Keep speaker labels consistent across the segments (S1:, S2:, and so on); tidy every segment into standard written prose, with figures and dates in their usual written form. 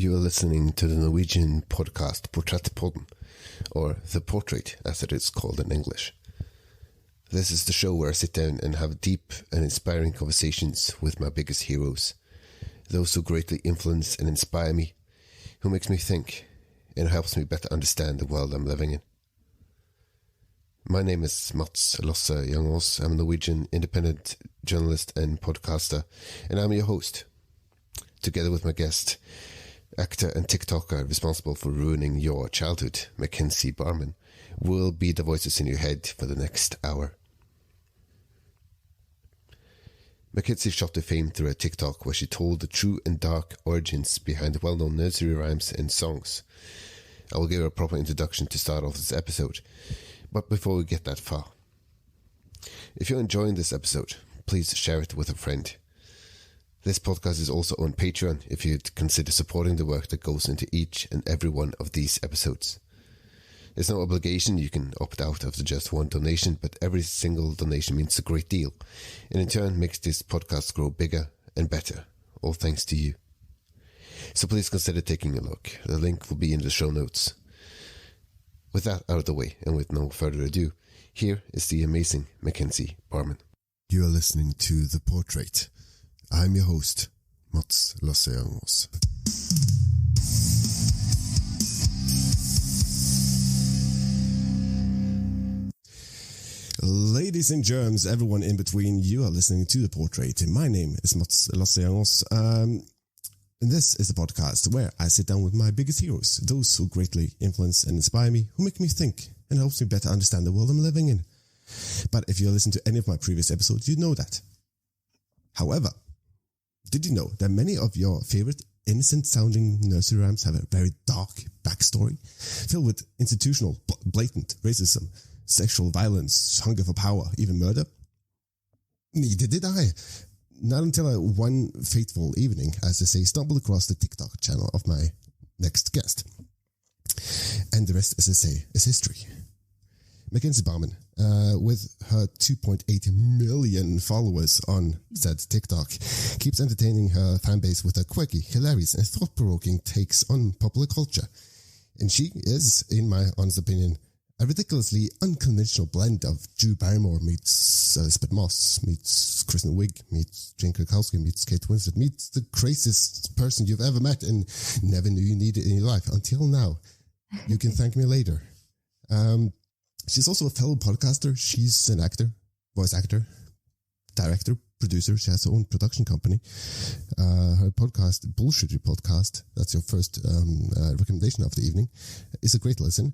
S1: You are listening to the Norwegian podcast Portrettpodden, or The Portrait, as it is called in English. This is the show where I sit down and have deep and inspiring conversations with my biggest heroes, those who greatly influence and inspire me, who makes me think and helps me better understand the world I'm living in. My name is Mats Losse-Jangås. I'm a Norwegian independent journalist and podcaster, and I'm your host. Together with my guest, actor and TikToker responsible for ruining your childhood, Mackenzie Barmen, will be the voices in your head for the next hour. Mackenzie shot to fame through a TikTok where she told the true and dark origins behind the well-known nursery rhymes and songs. I will give her a proper introduction to start off this episode, but before we get that far, if you're enjoying this episode, please share it with a friend. This podcast is also on Patreon if you'd consider supporting the work that goes into each and every one of these episodes. There's no obligation, you can opt out after just one donation, but every single donation means a great deal, and in turn makes this podcast grow bigger and better, all thanks to you. So please consider taking a look. The link will be in the show notes. With that out of the way, and with no further ado, here is the amazing Mackenzie Barmen. You are listening to The Portrait. I'm your host, Mats Losse-Jangås. Ladies and germs, everyone in between, you are listening to The Portrait. My name is Mats Losse-Jangås, and this is a podcast where I sit down with my biggest heroes, those who greatly influence and inspire me, who make me think and helps me better understand the world I'm living in. But if you listen to any of my previous episodes, you know that. However, did you know that many of your favorite innocent-sounding nursery rhymes have a very dark backstory, filled with institutional, blatant racism, sexual violence, hunger for power, even murder? Neither did I. Not until I one fateful evening, as they say, stumbled across the TikTok channel of my next guest. And the rest, as I say, is history. Mackenzie Barmen, with her 2.8 million followers on said TikTok, keeps entertaining her fanbase with her quirky, hilarious, and thought-provoking takes on popular culture. And she is, in my honest opinion, a ridiculously unconventional blend of Drew Barrymore meets Elizabeth Moss, meets Kristen Wiig, meets Jane Krakowski, meets Kate Winslet, meets the craziest person you've ever met and never knew you needed in your life until now. You can thank me later. She's also a fellow podcaster. She's an actor, voice actor, director, producer. She has her own production company. Her podcast, Bullshitty Podcast, that's your first recommendation of the evening, is a great listen.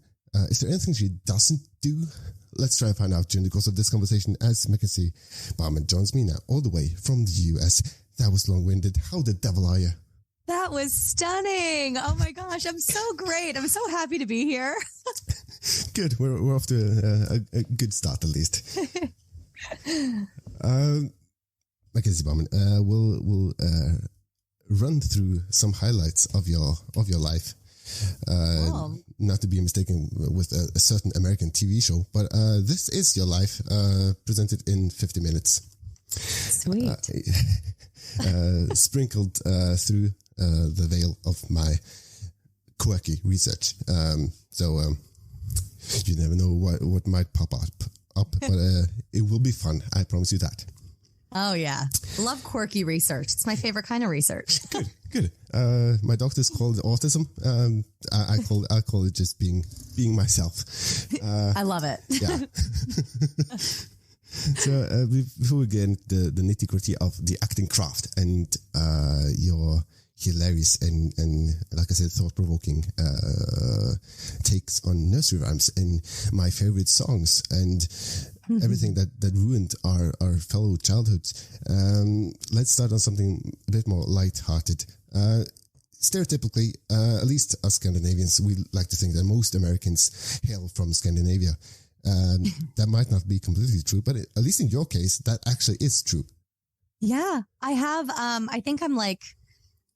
S1: Is there anything she doesn't do? Let's try and find out during the course of this conversation as Mackenzie Barmen joins me now, all the way from the US. That was long-winded. How the devil are you?
S2: That was stunning. Oh my gosh, I'm so great. I'm so happy to be here.
S1: Good. We're off to a good start at least. Mackenzie Barmen, we'll run through some highlights of your life. Not to be mistaken with a certain American TV show, but this is your life presented in 50 minutes.
S2: Sweet.
S1: Sprinkled through the veil of my quirky research. So you never know what might pop up, but it will be fun. I promise you that.
S2: Oh yeah, love quirky research. It's my favorite kind of research.
S1: Good. My doctors call it autism. I call it just being myself.
S2: I love it.
S1: Yeah. So before we get into the nitty-gritty of the acting craft and your hilarious and like I said, thought-provoking takes on nursery rhymes and my favorite songs and everything that ruined our fellow childhoods, let's start on something a bit more light-hearted. Stereotypically, at least us Scandinavians, we like to think that most Americans hail from Scandinavia. That might not be completely true, but at least in your case, that actually is true.
S2: Yeah, I have. I think I'm like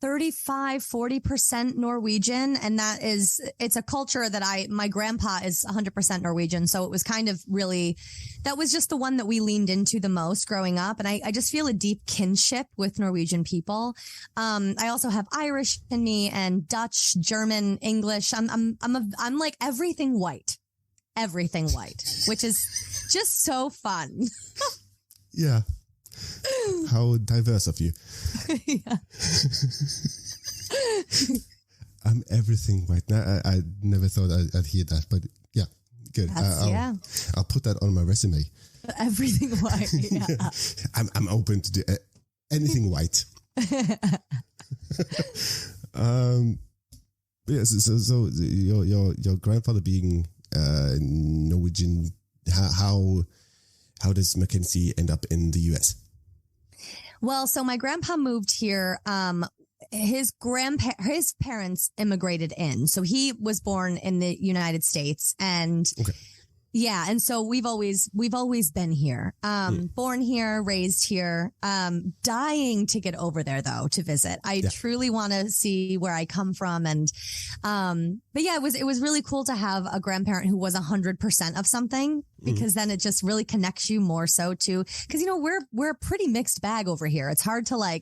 S2: 35-40% Norwegian. And it's a culture that my grandpa is 100% Norwegian. So it was kind of really, that was just the one that we leaned into the most growing up. And I just feel a deep kinship with Norwegian people. I also have Irish in me and Dutch, German, English. I'm like everything white, which is just so fun.
S1: Yeah. How diverse of you.
S2: Yeah.
S1: I'm everything right now. I never thought I'd hear that, but yeah, good. I'll put that on my resume.
S2: Everything white. Yeah.
S1: I'm open to do anything white. Yeah. So your grandfather being Norwegian. How does Mackenzie end up in the US?
S2: Well, so my grandpa moved here. His parents immigrated in. So he was born in the United States and yeah. And so we've always been here, born here, raised here, dying to get over there though, to visit. I truly want to see where I come from. And, but yeah, it was really cool to have a grandparent who was 100% of something because then it just really connects you more so to, cause we're a pretty mixed bag over here. It's hard to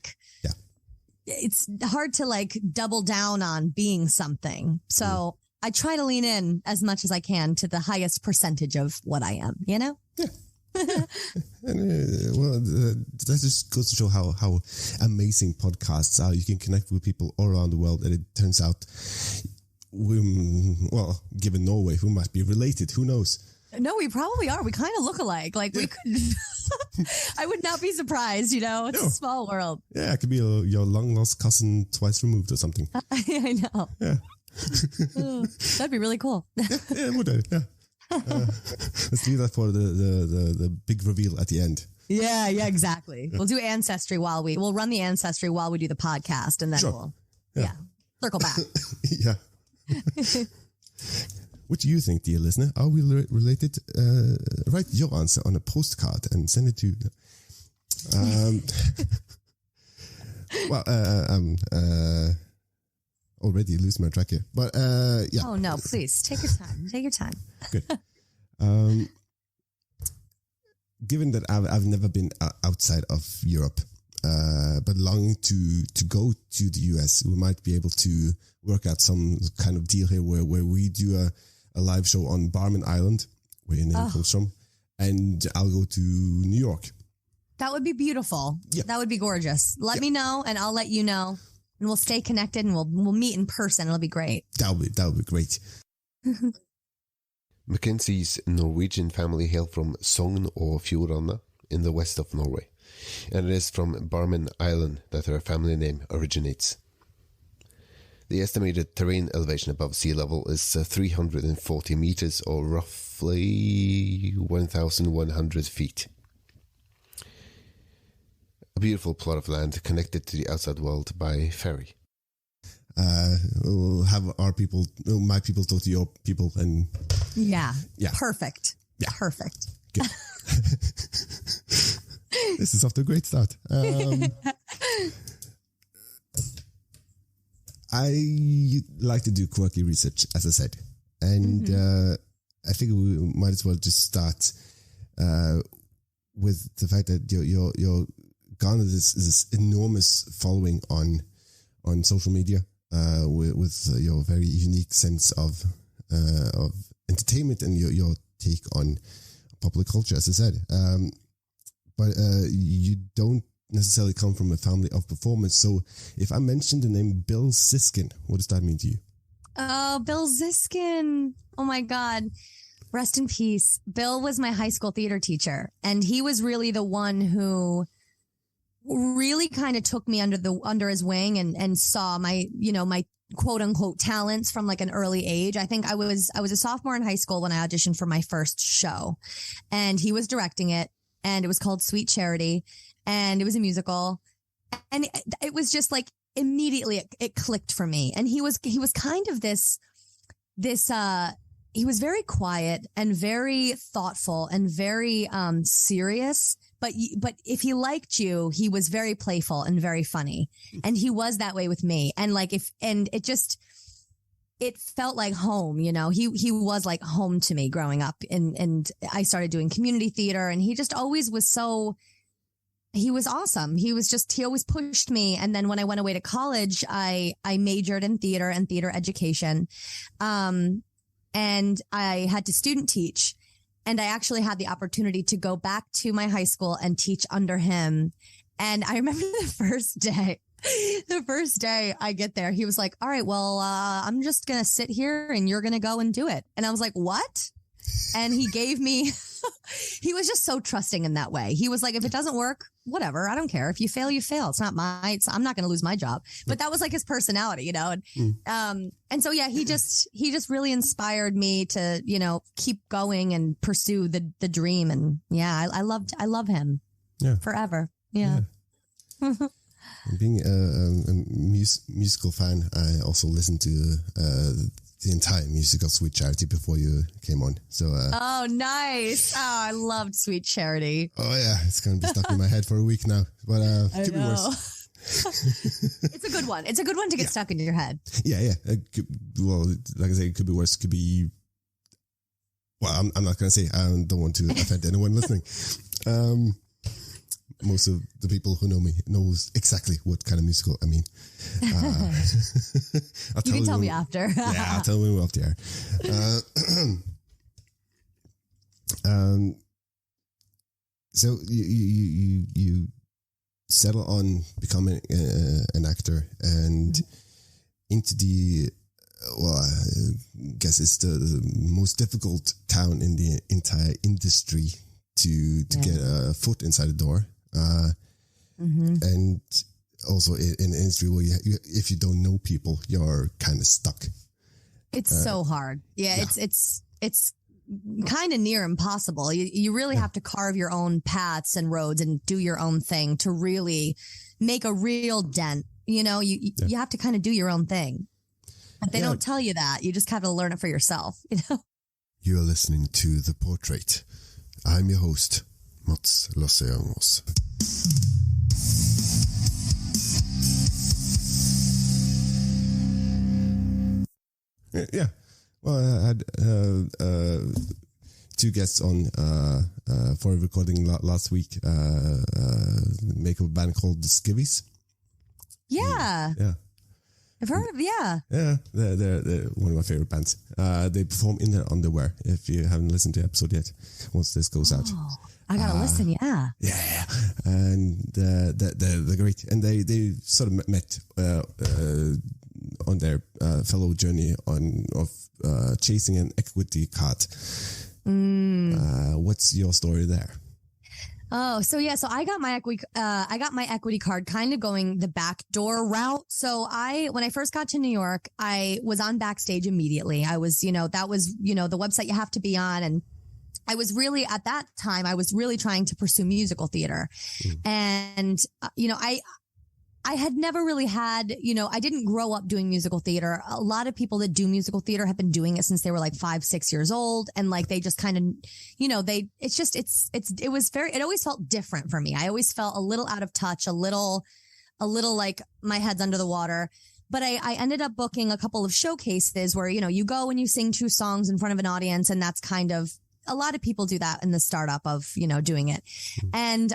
S2: double down on being something. So I try to lean in as much as I can to the highest percentage of what I am, Yeah.
S1: And, that just goes to show how amazing podcasts are. You can connect with people all around the world, and it turns out, given Norway, we might be related. Who knows?
S2: No, we probably are. We kind of look alike. Like we could. I would not be surprised. It's a small world.
S1: Yeah, it could be your long lost cousin twice removed or something.
S2: I know.
S1: Yeah.
S2: That'd be really cool.
S1: Yeah, would I? Yeah. Let's leave that for the big reveal at the end.
S2: Yeah, exactly. We'll do ancestry we'll run the ancestry while we do the podcast, and then we'll circle back.
S1: Yeah. What do you think, dear listener? Are we related? Write your answer on a postcard and send it to. Already lose my track here, but yeah.
S2: Oh no! Please take your time. Take your time.
S1: Good. Given that I've never been outside of Europe, but longing to go to the US, we might be able to work out some kind of deal here where we do a live show on Barmen Island, where your name comes from, and I'll go to New York.
S2: That would be beautiful. Yeah. That would be gorgeous. Let me know, and I'll let you know. And we'll stay connected and we'll meet in person. It'll be great.
S1: That would be great. Mackenzie's Norwegian family hail from Sogn og Fjordane in the west of Norway. And it is from Barmen Island that her family name originates. The estimated terrain elevation above sea level is 340 meters or roughly 1,100 feet. A beautiful plot of land connected to the outside world by ferry. We'll have my people talk to your people, and
S2: yeah, perfect.
S1: Yeah,
S2: perfect.
S1: Good. This is off to a great start. I like to do quirky research, as I said, and I think we might as well just start with the fact that you're garnered this enormous following on social media with your very unique sense of entertainment and your take on popular culture, as I said. But you don't necessarily come from a family of performers. So if I mention the name Bill Ziskin, what does that mean to you?
S2: Oh, Bill Ziskin. Oh my God. Rest in peace. Bill was my high school theater teacher, and he was really the one who really kind of took me under his wing and saw my quote unquote talents from like an early age. I think I was a sophomore in high school when I auditioned for my first show, and he was directing it, and it was called Sweet Charity, and it was a musical, and it was just like immediately it clicked for me. And he was kind of this he was very quiet and very thoughtful and very serious, but if he liked you, he was very playful and very funny. And he was that way with me. And like, it felt like home, you know, he was like home to me growing up, and I started doing community theater, and he just always was he was awesome. He always pushed me. And then when I went away to college, I majored in theater and theater education. And I had to student teach, and I actually had the opportunity to go back to my high school and teach under him. And I remember the first day I get there, he was like, all right, well, I'm just going to sit here and you're going to go and do it. And I was like, what? And he gave me, he was just so trusting in that way. He was like, if it doesn't work, whatever, I don't care. If you fail, you fail. I'm not going to lose my job. But that was like his personality, you know? And so, yeah, he just really inspired me to, you know, keep going and pursue the dream. And yeah, I love him forever. Yeah.
S1: Being a musical fan, I also listened to the entire music of Sweet Charity before you came on. So
S2: oh, nice. Oh, I loved Sweet Charity.
S1: Oh yeah, it's gonna be stuck in my head for a week now, but could be worse.
S2: It's a good one. It's a good one to get stuck in your head.
S1: Yeah. Well, like I say, it could be worse. It could be. Well, I'm not gonna say. I don't want to offend anyone listening. Most of the people who know me knows exactly what kind of musical I mean.
S2: You can tell me after.
S1: Yeah, I'll tell you off the air. So you settle on becoming an actor and into the, well, I guess it's the most difficult town in the entire industry to get a foot inside the door. And also in an industry where you, if you don't know people, you're kind of stuck.
S2: It's so hard. Yeah. It's kind of near impossible. You really have to carve your own paths and roads and do your own thing to really make a real dent. You know, you have to kind of do your own thing. But they don't tell you that. You just have to learn it for yourself, you know?
S1: You're listening to The Portrait. I'm your host, Mats Lasseangos. Yeah. Well, I had two guests on for a recording last week. Make a band called the Skivvies.
S2: Yeah.
S1: Yeah.
S2: I've heard of, yeah.
S1: Yeah, they're one of my favorite bands. They perform in their underwear, if you haven't listened to the episode yet, once this goes out.
S2: I gotta listen, yeah.
S1: Yeah. And they're great. And they sort of met on their fellow journey of chasing an equity card. What's your story there?
S2: Oh, so yeah, so I got my equity card kind of going the back door route. So when I first got to New York, I was on Backstage immediately. I was, that was, the website you have to be on. And I was really, at that time, I was really trying to pursue musical theater. And, I had never really had, I didn't grow up doing musical theater. A lot of people that do musical theater have been doing it since they were like 5-6 years old. And like, they just kind of, it always felt different for me. I always felt a little out of touch, a little like my head's under the water. But I ended up booking a couple of showcases where, you go and you sing 2 songs in front of an audience. And that's kind of, a lot of people do that in the startup of, doing it. And,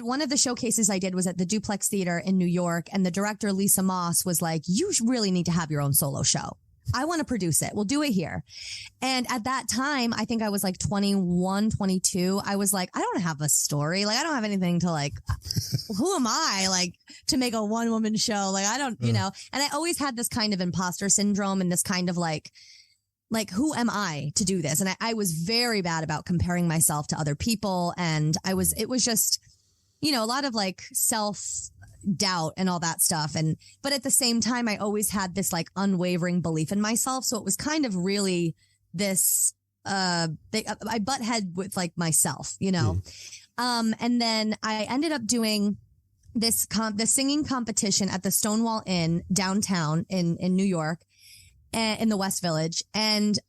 S2: one of the showcases I did was at the Duplex Theater in New York, and the director, Lisa Moss, was like, you really need to have your own solo show. I want to produce it. We'll do it here. And at that time, I think I was like 21, 22. I was like, I don't have a story. Like, I don't have anything to like, who am I like to make a 1-woman show? Like, I don't, and I always had this kind of imposter syndrome and this kind of like, who am I to do this? And I was very bad about comparing myself to other people. And it was just, a lot of like self-doubt and all that stuff. But at the same time, I always had this like unwavering belief in myself. So it was kind of really this, I butt head with like myself, and then I ended up doing the singing competition at the Stonewall Inn downtown in New York, in the West Village. And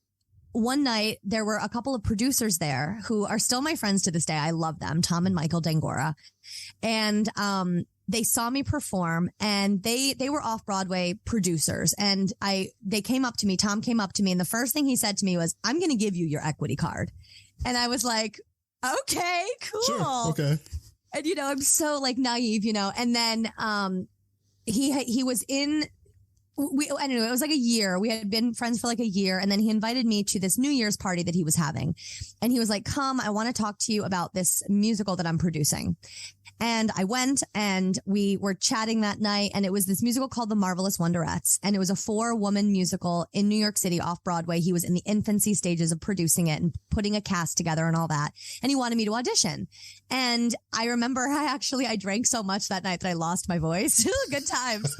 S2: one night there were a couple of producers there who are still my friends to this day. I love them, Tom and Michael Dangora. And they saw me perform, and they were off-Broadway producers. And they came up to me. Tom came up to me, and the first thing he said to me was, "I'm going to give you your equity card." And I was like, okay, cool.
S1: Sure, okay.
S2: And, I'm so like naive, and then he was in, I don't know, it was like a year. We had been friends for like a year. And then he invited me to this New Year's party that he was having. And he was like, "Come, I want to talk to you about this musical that I'm producing." And I went, and we were chatting that night, and it was this musical called The Marvelous Wonderettes. And it was a 4-woman musical in New York City off Broadway. He was in the infancy stages of producing it and putting a cast together and all that. And he wanted me to audition. And I remember I drank so much that night that I lost my voice. Good times.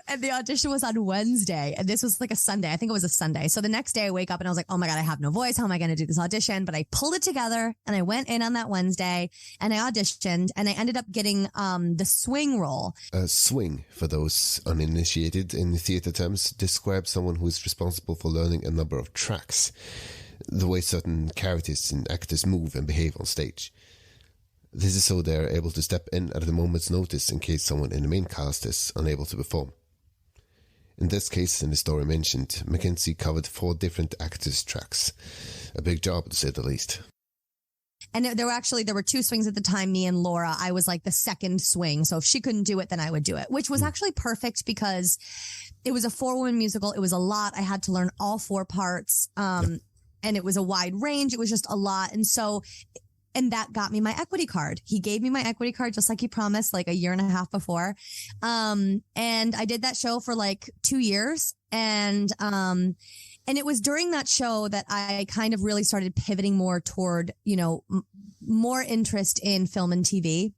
S2: And the audition was on Wednesday, and this was like a Sunday. I think it was a Sunday. So the next day I wake up and I was like, oh my God, I have no voice. How am I going to do this audition? But I pulled it together, and I went in on that Wednesday, and I auditioned. And I ended up getting the swing role.
S3: Swing, for those uninitiated in theatre terms, describes someone who is responsible for learning a number of tracks, the way certain characters and actors move and behave on stage. This is so they're able to step in at a moment's notice in case someone in the main cast is unable to perform. In this case, in the story mentioned, Mackenzie covered 4 different actors' tracks. A big job, to say the least.
S2: And there were 2 swings at the time, me and Laura. I was like the second swing. So if she couldn't do it, then I would do it, which was actually perfect because it was a 4-woman musical. It was a lot. I had to learn all 4 parts. And it was a wide range. It was just a lot. And that got me my equity card. He gave me my equity card just like he promised, like a year and a half before. And I did that show for like 2 years. And it was during that show that I kind of really started pivoting more toward, more interest in film and TV.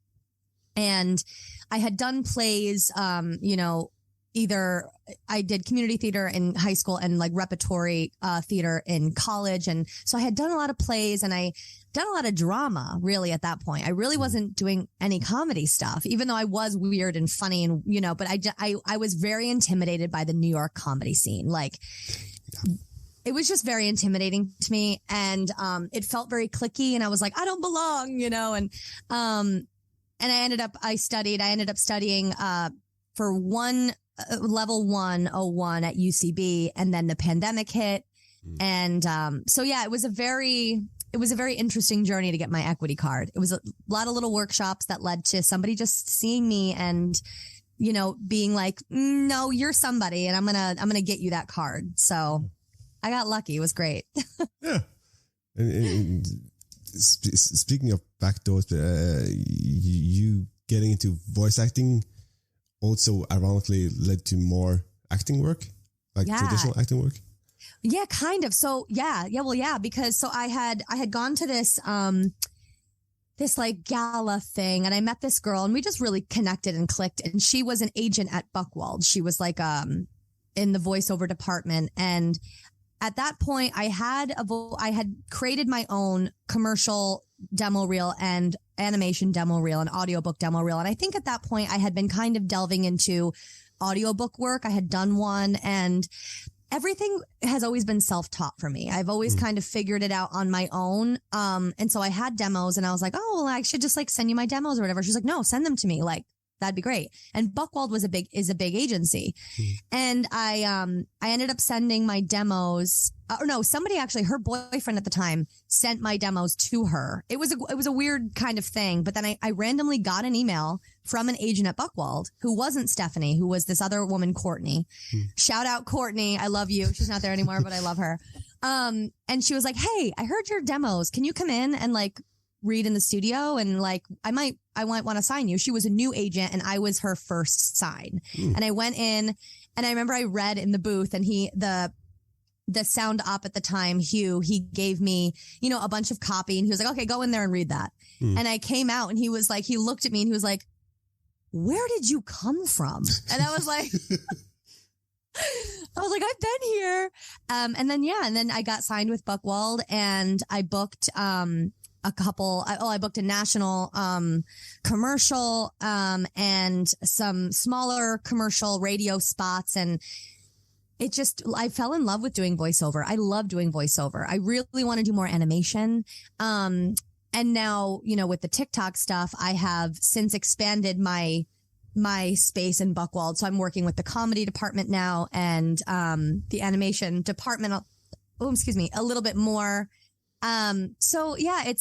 S2: And I had done plays, either I did community theater in high school and like repertory theater in college. And so I had done a lot of plays, and I done a lot of drama really at that point. I really wasn't doing any comedy stuff, even though I was weird and funny and, but I was very intimidated by the New York comedy scene. Like, it was just very intimidating to me, and it felt very cliquey, and I was like, I don't belong, and I ended up studying for level 101 at UCB, and then the pandemic hit. And it was a very interesting journey to get my equity card. It was a lot of little workshops that led to somebody just seeing me and being like, no, you're somebody, and I'm gonna get you that card. So I got lucky. It was great.
S1: Yeah. And speaking of backdoors, you getting into voice acting also ironically led to more acting work, like traditional acting work?
S2: Yeah, kind of. So because so I had gone to this this like gala thing, and I met this girl, and we just really connected and clicked. And she was an agent at Buchwald. She was like in the voiceover department, and at that point, I had created my own commercial demo reel and animation demo reel and audiobook demo reel. And I think at that point, I had been kind of delving into audiobook work. I had done one, and everything has always been self-taught for me. I've always kind of figured it out on my own. And so I had demos, and I was like, oh, well, I should just like send you my demos or whatever. She's like, no, send them to me. Like, that'd be great. And Buchwald is a big agency. And I ended up sending my demos, somebody actually, her boyfriend at the time sent my demos to her. It was a weird kind of thing. But then I randomly got an email from an agent at Buchwald who wasn't Stephanie, who was this other woman, Courtney. Shout out Courtney. I love you. She's not there anymore, but I love her. And she was like, hey, I heard your demos. Can you come in and like read in the studio? And like, I might want to sign you. She was a new agent, and I was her first sign. And I went in, and I remember I read in the booth, and the sound op at the time, Hugh, he gave me, a bunch of copy, and he was like, okay, go in there and read that. And I came out, and he was like, he looked at me, and he was like, where did you come from? And I was like, I've been here. And then I got signed with Buchwald, and I booked, I booked a national commercial and some smaller commercial radio spots, and I fell in love with doing voiceover. I love doing voiceover. I really want to do more animation. And now, with the TikTok stuff, I have since expanded my space in Buckwald. So I'm working with the comedy department now and the animation department. A little bit more. So yeah,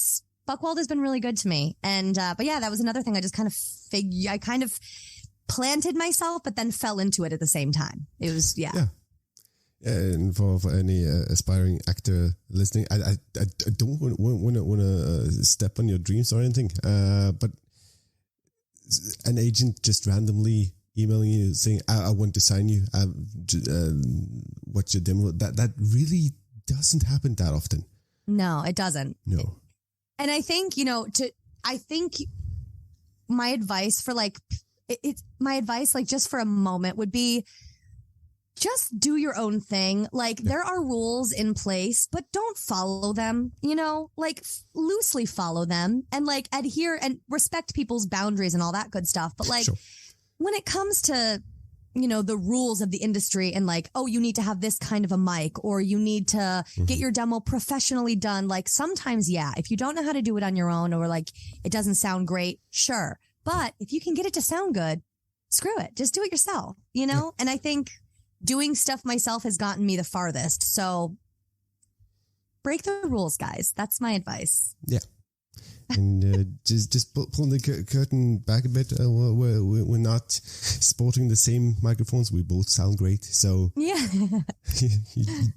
S2: Buckwald has been really good to me. And but yeah, that was another thing. I just kind of I kind of planted myself, but then fell into it at the same time. It was yeah.
S1: And for any aspiring actor listening, I don't want to step on your dreams or anything, but an agent just randomly emailing you saying, I want to sign you, what's your demo? That really doesn't happen that often.
S2: No, it doesn't.
S1: No.
S2: And I think, I think my advice for just for a moment would be just do your own thing. There are rules in place, but don't follow them, loosely follow them and adhere and respect people's boundaries and all that good stuff. But
S1: sure.
S2: When it comes to, the rules of the industry and you need to have this kind of a mic or you need to get your demo professionally done. Sometimes, yeah, if you don't know how to do it on your own or it doesn't sound great, sure. But if you can get it to sound good, screw it. Just do it yourself,
S1: Yeah.
S2: And I think doing stuff myself has gotten me the farthest. So break the rules, guys. That's my advice.
S1: Yeah. And just pull the curtain back a bit. We're not sporting the same microphones. We both sound great. So
S2: yeah,
S1: you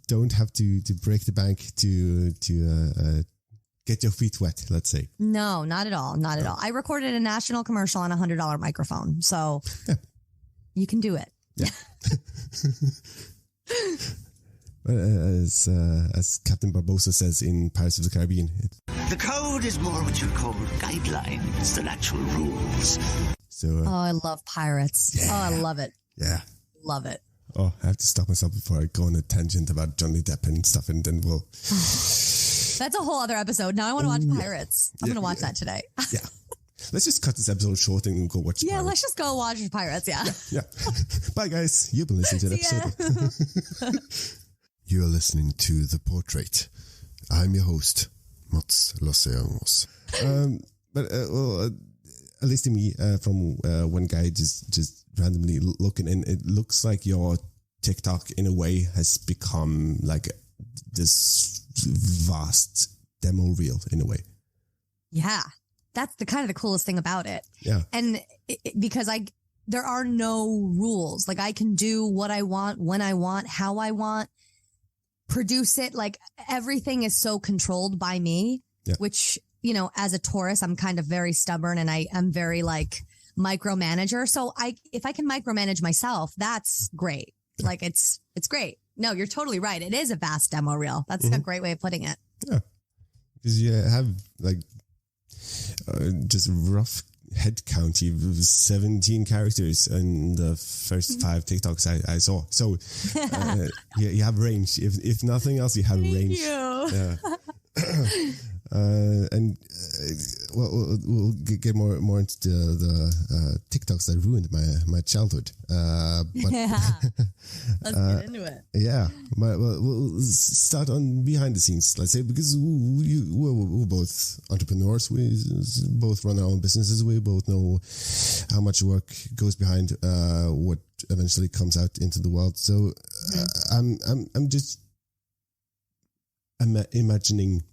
S1: don't have to break the bank to get your feet wet, let's say.
S2: No, not at all. Not at all. I recorded a national commercial on a $100 microphone. So you can do it.
S1: Yeah. As Captain Barbosa says in Pirates of the Caribbean,
S4: the code is more what you call guidelines than actual rules.
S1: So,
S2: I love pirates.
S1: Yeah.
S2: Oh, I love it.
S1: Yeah.
S2: Love it.
S1: Oh, I have to stop myself before I go on a tangent about Johnny Depp and stuff, and then we'll...
S2: That's a whole other episode. Now I want to watch Pirates. I'm going to watch that today.
S1: Yeah. Let's just cut this episode short and go watch Pirates.
S2: Yeah, let's just go watch Pirates, yeah.
S1: Bye, guys. You've been listening to the episode. You're listening to The Portrait. I'm your host, Mats Lasseangos. But at least to me, from one guy just randomly looking in, it looks like your TikTok in a way has become like this vast demo reel in a way.
S2: Yeah, that's the kind of the coolest thing about it.
S1: Yeah,
S2: and because there are no rules. I can do what I want, when I want, how I want. Produce it, everything is so controlled by me, which, as a Taurus, I'm kind of very stubborn and I'm very micromanager. So if I can micromanage myself, that's great. It's great. No, you're totally right. It is a vast demo reel. That's a great way of putting it.
S1: Yeah. Because you have just rough head count, 17 characters in the first 5 TikToks I saw. So you have range. If nothing else, you have range. Yeah. And we'll get more into the TikToks that ruined my childhood. But
S2: let's get into it.
S1: Yeah, we'll start on behind the scenes. Let's say because we're both entrepreneurs. We both run our own businesses. We both know how much work goes behind what eventually comes out into the world. So I'm just imagining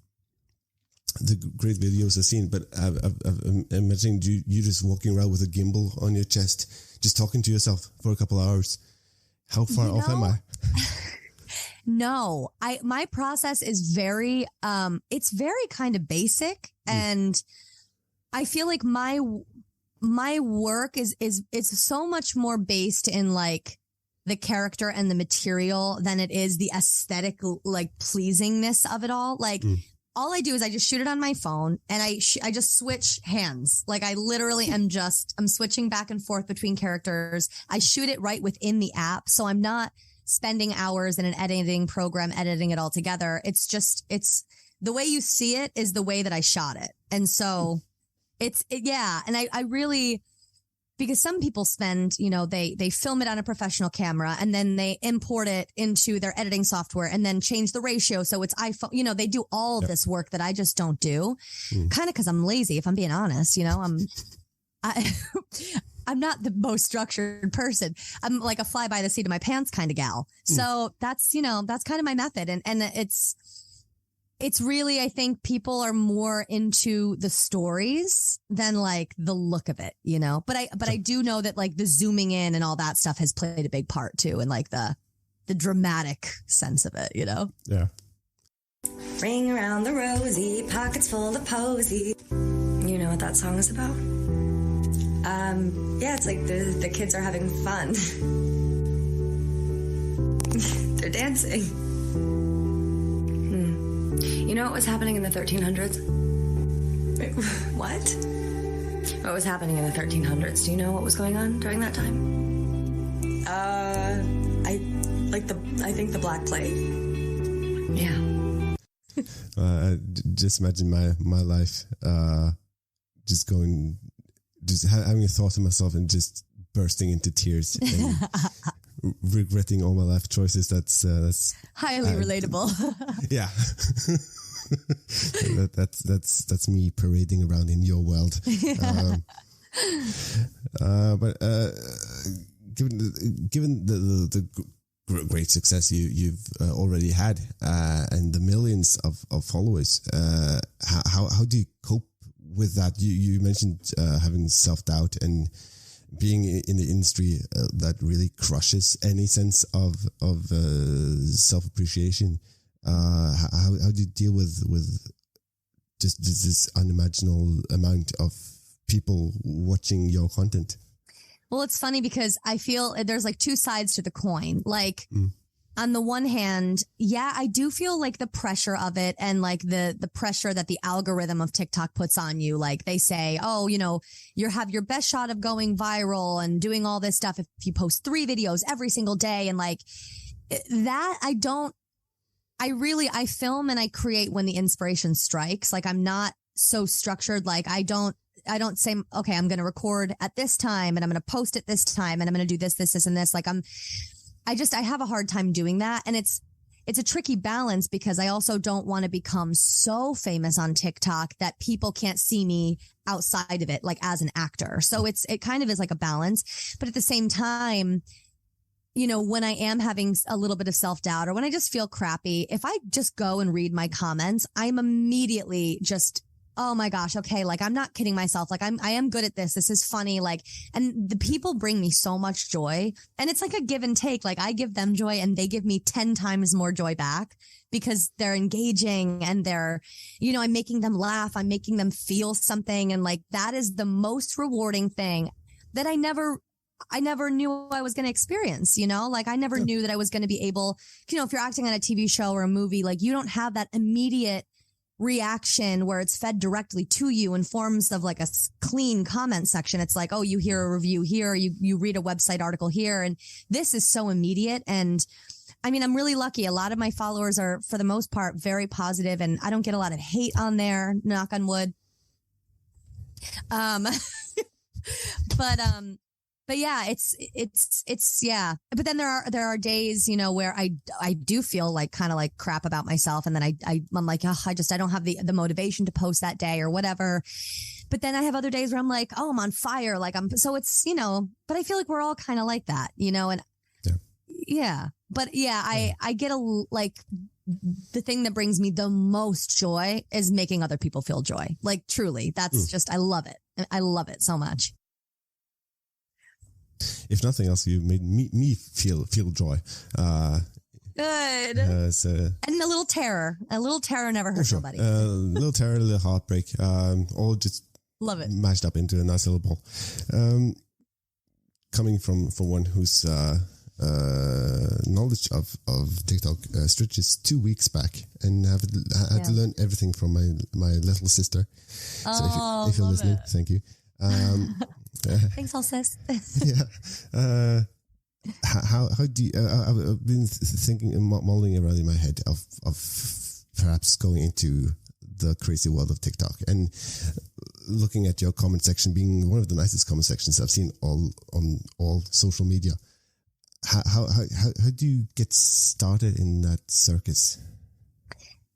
S1: the great videos I've seen, but I'm imagining you just walking around with a gimbal on your chest, just talking to yourself for a couple of hours. How far off am I?
S2: No, my process is very, it's very kind of basic, and I feel like my work is so much more based in the character and the material than it is the aesthetic, pleasingness of it all. All I do is I just shoot it on my phone and I just switch hands. I literally I'm switching back and forth between characters. I shoot it right within the app. So I'm not spending hours in an editing program, editing it all together. It's the way you see it is the way that I shot it. And so and I really, because some people spend, they film it on a professional camera and then they import it into their editing software and then change the ratio. So it's iPhone, they do all of this work that I just don't do, kind of because I'm lazy, if I'm being honest. I'm not the most structured person. I'm like a fly by the seat of my pants kind of gal. So that's kind of my method. And it's really, I think people are more into the stories than like the look of it, but I do know that like the zooming in and all that stuff has played a big part too. And like the dramatic sense of it,
S1: Yeah.
S5: Ring around the rosy, pockets full of posy. You know what that song is about? Yeah, it's like the kids are having fun. They're dancing. You know what was happening in the 1300s? Wait, what? What was happening in the 1300s? Do you know what was going on during that time? I think the Black Plague. Yeah.
S1: Just imagine my life, just having a thought of myself and just bursting into tears and regretting all my life choices. That's
S2: highly relatable.
S1: Yeah. That's me parading around in your world. But given the great success you've already had and the millions of followers, how do you cope with that? You mentioned having self-doubt and being in the industry that really crushes any sense of self-appreciation. How do you deal with just this unimaginable amount of people watching your content?
S2: Well, it's funny because I feel there's like two sides to the coin. Like on the one hand, yeah, I do feel like the pressure of it and like the pressure that the algorithm of TikTok puts on you. Like they say, oh, you have your best shot of going viral and doing all this stuff if you post 3 videos every single day. And like that, I film and I create when the inspiration strikes. Like I'm not so structured. Like I don't say, okay, I'm going to record at this time and I'm going to post at this time and I'm going to do this, and this. Like I have a hard time doing that. And it's a tricky balance because I also don't want to become so famous on TikTok that people can't see me outside of it, like as an actor. So it kind of is like a balance, but at the same time, when I am having a little bit of self-doubt or when I just feel crappy, if I just go and read my comments, I'm immediately just, oh my gosh, okay, like I'm not kidding myself. Like I am good at this. This is funny. Like, and the people bring me so much joy and it's like a give and take. Like I give them joy and they give me 10 times more joy back because they're engaging and they're, I'm making them laugh. I'm making them feel something. And like, that is the most rewarding thing that I never knew I was going to experience, like I never knew that I was going to be able, if you're acting on a TV show or a movie, like you don't have that immediate reaction where it's fed directly to you in forms of like a clean comment section. It's like, oh, you hear a review here, you read a website article here. And this is so immediate. And I mean, I'm really lucky. A lot of my followers are, for the most part, very positive and I don't get a lot of hate on there, knock on wood. But yeah, it's yeah. But then there are days, where I do feel like kind of like crap about myself. And then I'm like, oh, I don't have the motivation to post that day or whatever. But then I have other days where I'm like, oh, I'm on fire. Like so it's, but I feel like we're all kind of like that, and yeah. But yeah, I get the thing that brings me the most joy is making other people feel joy. Like truly, that's just, I love it. I love it so much.
S1: If nothing else, you made me feel joy.
S2: Good. And a little terror. A little terror never hurts nobody.
S1: A little terror, a little heartbreak. All just
S2: love it.
S1: Mashed up into a nice little ball. Coming from one whose knowledge of TikTok stretches 2 weeks back, and had to learn everything from my little sister. So if you're listening, thank you.
S2: Thanks, all sis.
S1: Yeah. How do you? I've been thinking and mulling around in my head of perhaps going into the crazy world of TikTok, and looking at your comment section being one of the nicest comment sections I've seen on all social media. How do you get started in that circus?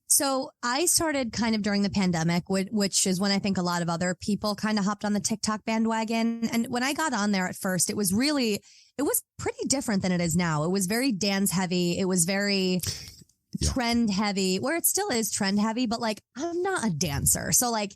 S2: So I started kind of during the pandemic, which is when I think a lot of other people kind of hopped on the TikTok bandwagon. And when I got on there at first, it was pretty different than it is now. It was very dance heavy. It was very trend heavy, where it still is trend heavy, but like, I'm not a dancer. So like,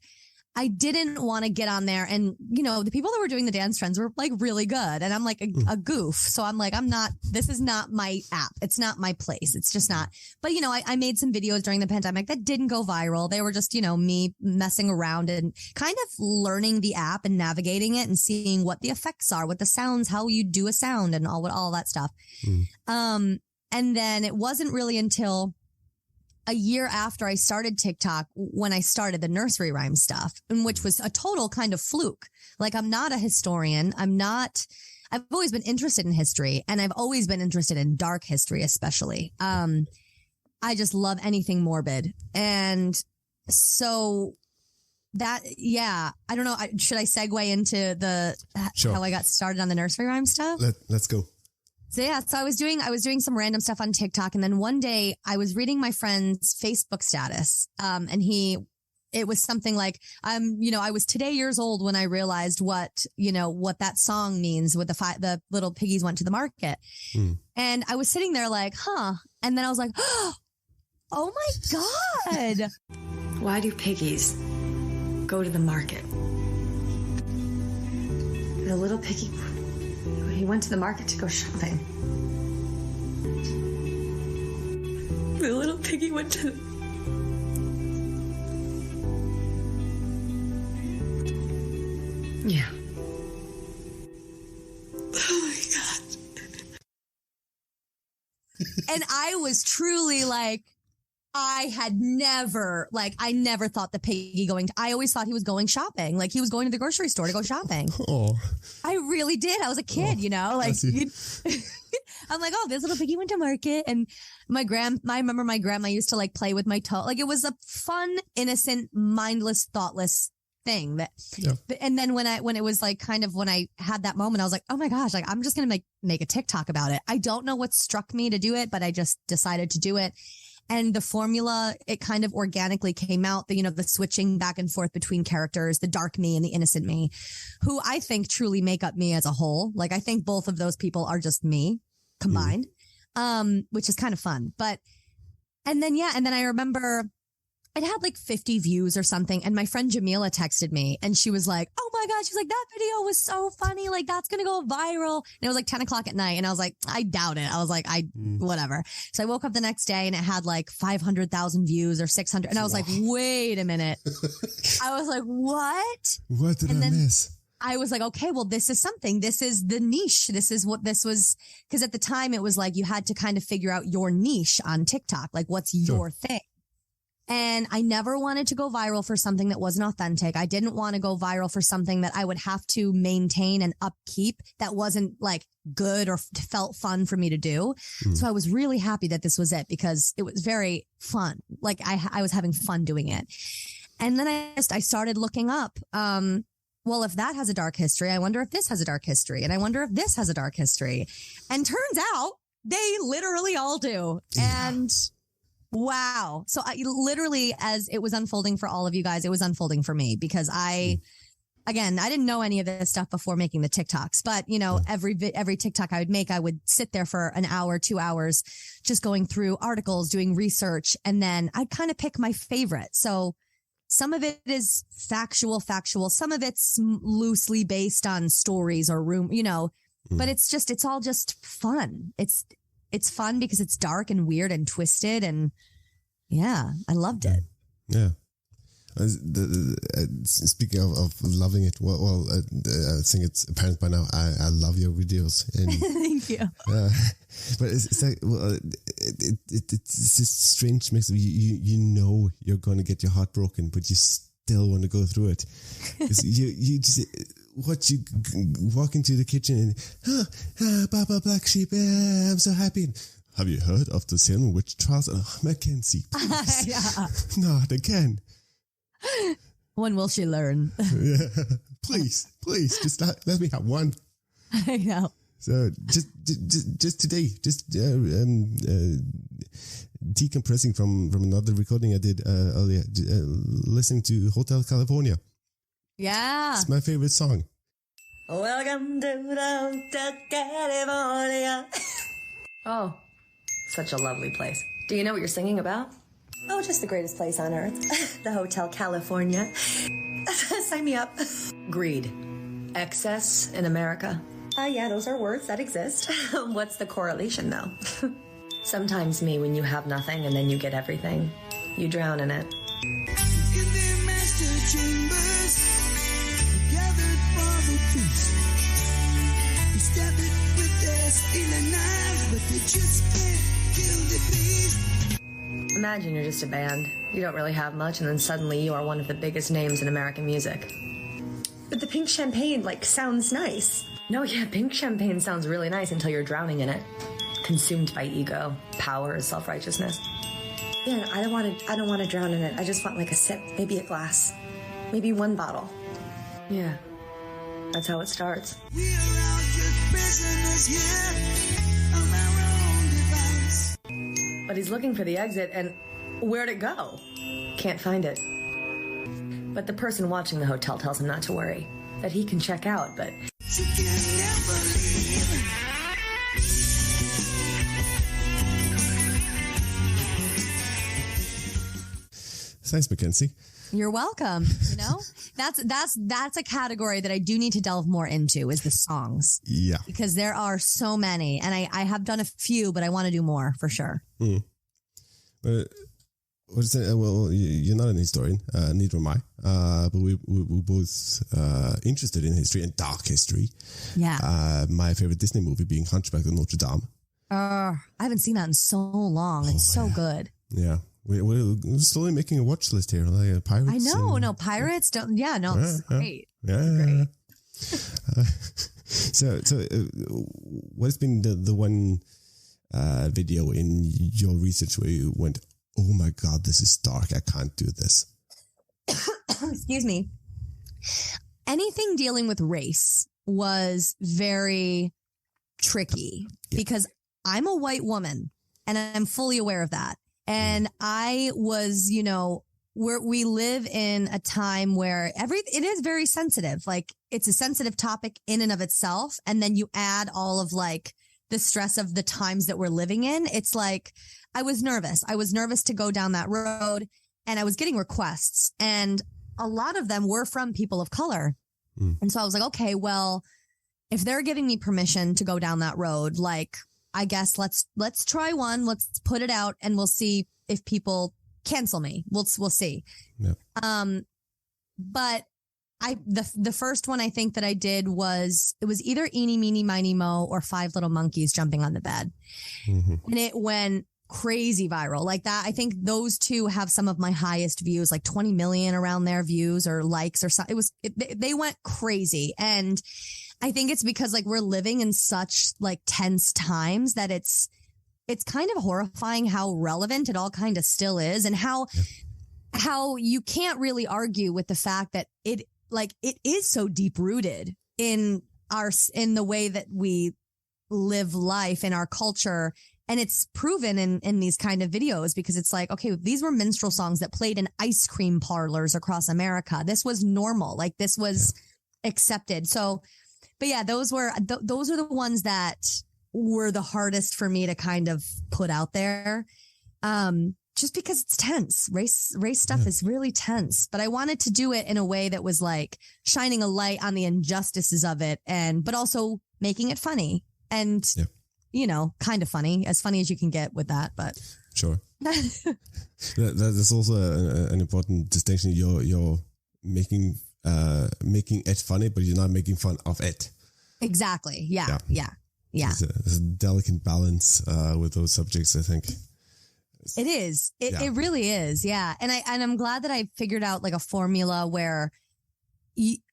S2: I didn't want to get on there, and the people that were doing the dance trends were like really good, and I'm like a goof. So I'm like, this is not my app. It's not my place. It's just not. But I made some videos during the pandemic that didn't go viral. They were just me messing around and kind of learning the app and navigating it and seeing what the effects are, what the sounds, how you do a sound, and all that stuff. And then it wasn't really until a year after I started TikTok when I started the nursery rhyme stuff, and which was a total kind of fluke. Like, I'm not a historian. I've always been interested in history, and I've always been interested in dark history, especially. I just love anything morbid. And so that, I don't know. Should I segue into how I got started on the nursery rhyme stuff?
S1: Let's go.
S2: So I was doing some random stuff on TikTok, and then one day I was reading my friend's Facebook status, and it was something like, I was today years old when I realized what that song means with the little piggies went to the market, and I was sitting there like, and then I was like, oh my God,
S5: why do piggies go to the market? The little piggy. He went to the market to go shopping. The little piggy went to... Yeah. Oh my God.
S2: And I was truly like, I never thought the piggy I always thought he was going shopping. Like, he was going to the grocery store to go shopping.
S1: Oh,
S2: I really did. I was a kid, like, I'm like, oh, this little piggy went to market. And I remember my grandma used to like play with my toe. Like, it was a fun, innocent, mindless, thoughtless thing and then when it was like kind of when I had that moment, I was like, oh my gosh, like, I'm just going to make a TikTok about it. I don't know what struck me to do it, but I just decided to do it. And the formula, it kind of organically came out, the switching back and forth between characters, the dark me and the innocent me, who I think truly make up me as a whole. Like, I think both of those people are just me combined, which is kind of fun. And then I remember it had like 50 views or something. And my friend Jamila texted me, and she was like, oh my gosh, she's like, that video was so funny. Like, that's going to go viral. And it was like 10 o'clock at night. And I was like, I doubt it. I was like, whatever. So I woke up the next day and it had like 500,000 views or 600. And I was like, wait a minute. I was like, what?
S1: What did I miss?
S2: I was like, okay, well, this is something. This is the niche. This is what this was. Because at the time it was like you had to kind of figure out your niche on TikTok. Like, what's your thing? And I never wanted to go viral for something that wasn't authentic. I didn't want to go viral for something that I would have to maintain and upkeep that wasn't like good or felt fun for me to do. So I was really happy that this was it, because it was very fun. Like, I was having fun doing it. And then I started looking up, well, if that has a dark history, I wonder if this has a dark history. And I wonder if this has a dark history. And turns out they literally all do. And wow. So I literally, as it was unfolding for all of you guys, it was unfolding for me, because I didn't know any of this stuff before making the TikToks, but every TikTok I would make, I would sit there for an hour, 2 hours, just going through articles, doing research. And then I'd kind of pick my favorite. So some of it is factual. Some of it's loosely based on stories or but it's all just fun. It's fun because it's dark and weird and twisted, and I loved it.
S1: Yeah. Speaking of loving it, I think it's apparent by now. I love your videos. And,
S2: thank you.
S1: But it's like, it's this strange mix of you know you're going to get your heart broken, but you still want to go through it. you just you walk into the kitchen and Baba Black Sheep, I'm so happy. Have you heard of the Salem witch trials? Mackenzie, please.
S2: Yeah.
S1: Not again.
S2: When will she learn?
S1: Yeah. Please, just let me have one.
S2: I know.
S1: So just today, decompressing from another recording I did earlier, listening to Hotel California.
S2: Yeah.
S1: It's my favorite song.
S5: Welcome to Hotel California. Oh, such a lovely place. Do you know what you're singing about? Oh, just the greatest place on earth. The Hotel California. Sign me up. Greed. Excess in America. Yeah, those are words that exist. What's the correlation, though? Sometimes when you have nothing and then you get everything, you drown in it.
S6: In their master chambers, gathered for the feast. They stab it with their stealing knives, but they just can't kill the beast.
S5: Imagine you're just a band. You don't really have much, and then suddenly you are one of the biggest names in American music. But the pink champagne, sounds nice. No, yeah, pink champagne sounds really nice until you're drowning in it. Consumed by ego, power, self-righteousness. Yeah, I don't want to drown in it. I just want a sip, maybe a glass, maybe one bottle. Yeah, that's how it starts.
S6: We are all just prisoners here of our own device.
S5: But he's looking for the exit, and where'd it go? Can't find it. But the person watching the hotel tells him not to worry, that he can check out, but
S6: She can never leave.
S1: Thanks, Mackenzie.
S2: You're welcome. That's a category that I do need to delve more into is the songs.
S1: Yeah.
S2: Because there are so many, and I have done a few, but I want to do more for sure.
S1: What is it? Well, you're not an historian, neither am I. But we're both interested in history and dark history.
S2: Yeah.
S1: My favorite Disney movie being Hunchback of Notre Dame.
S2: I haven't seen that in so long. It's so good.
S1: Yeah. We're slowly making a watch list here, like pirates.
S2: I know. No, pirates don't. Yeah, no, it's great.
S1: Yeah.
S2: Great.
S1: So, what has been the one video in your research where you went, oh my God, this is dark. I can't do this.
S2: Excuse me. Anything dealing with race was very tricky because I'm a white woman and I'm fully aware of that. And I was, we live in a time where it is very sensitive. It's a sensitive topic in and of itself. And then you add all of the stress of the times that we're living in. It's I was nervous. I was nervous to go down that road, and I was getting requests, and a lot of them were from people of color. And so I was like, okay, well, if they're giving me permission to go down that road, I guess let's try one. Let's put it out, and we'll see if people cancel me. We'll see.
S1: Yeah.
S2: But the first one I think that I did was either Eeny, Meeny, Miny, Mo or Five Little Monkeys Jumping on the Bed. Mm-hmm. And it went crazy viral like that. I think those two have some of my highest views, 20 million around their views or likes or something. They went crazy. And I think it's because we're living in such tense times that it's kind of horrifying how relevant it all kind of still is, and how you can't really argue with the fact that it is so deep rooted in the way that we live life in our culture. And it's proven in these kind of videos because it's okay, these were minstrel songs that played in ice cream parlors across America. This was normal. This was accepted. So, but yeah, those are the ones that were the hardest for me to kind of put out there. Just because it's tense. Race stuff is really tense, but I wanted to do it in a way that was shining a light on the injustices of it, but also making it funny and, kind of funny as you can get with that, but
S1: sure. That's also an important distinction. You're making it funny, but you're not making fun of it.
S2: Exactly. Yeah.
S1: There's a delicate balance with those subjects, I think.
S2: It is. It really is. Yeah. And I'm glad that I figured out a formula where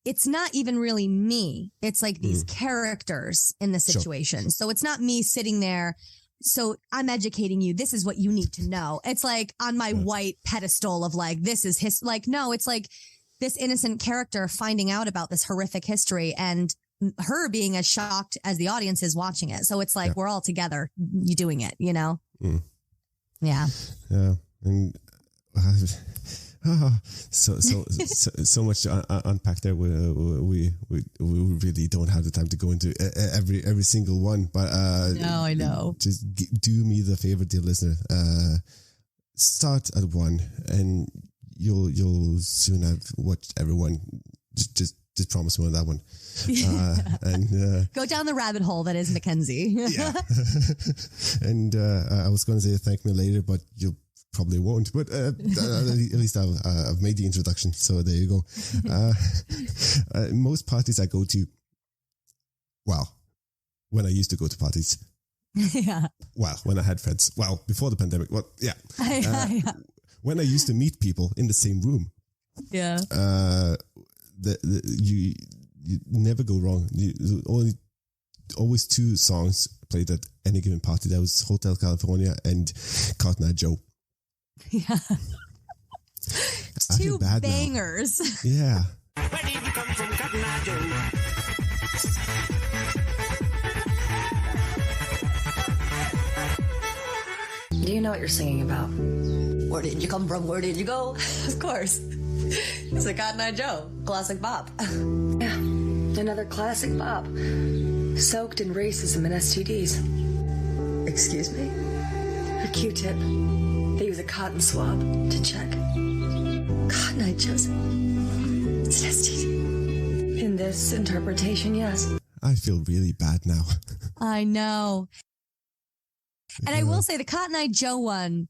S2: it's not even really me. It's these characters in the situation. Sure. So it's not me sitting there. So I'm educating you. This is what you need to know. It's on my white pedestal of this is his, no, it's this innocent character finding out about this horrific history and her being as shocked as the audience is watching it. So it's like we're all together doing it, you know?
S1: Mm.
S2: Yeah.
S1: Yeah. And so much to unpack there. We really don't have the time to go into every single one. But
S2: no, I know.
S1: Just do me the favor, dear listener. Start at one, and you'll soon have watched everyone. Just promise me on that one. And
S2: go down the rabbit hole that is Mackenzie.
S1: Yeah. And I was going to say thank me later, but you probably won't. But at least I've made the introduction, so there you go. Most parties I go to, well, when I used to go to parties.
S2: Yeah.
S1: Well, when I had friends. Well, before the pandemic. Well, yeah. When I used to meet people in the same room.
S2: Yeah.
S1: You never go wrong. Always two songs played at any given party. That was Hotel California and Cotton Eye Joe.
S2: Yeah. Two bangers.
S1: Now. Yeah.
S4: Where did you come from, Cotton Eye Joe?
S5: Do you know what you're singing about? Where did you come from? Where did you go? Of course. It's a Cotton Eye Joe. Classic bop. Yeah, another classic bop. Soaked in racism and STDs. Excuse me? A Q-tip. They use a cotton swab to check. Cotton Eye Joe's. It's an STD. In this interpretation, yes.
S1: I feel really bad now.
S2: I know. And I will say the Cotton Eye Joe one,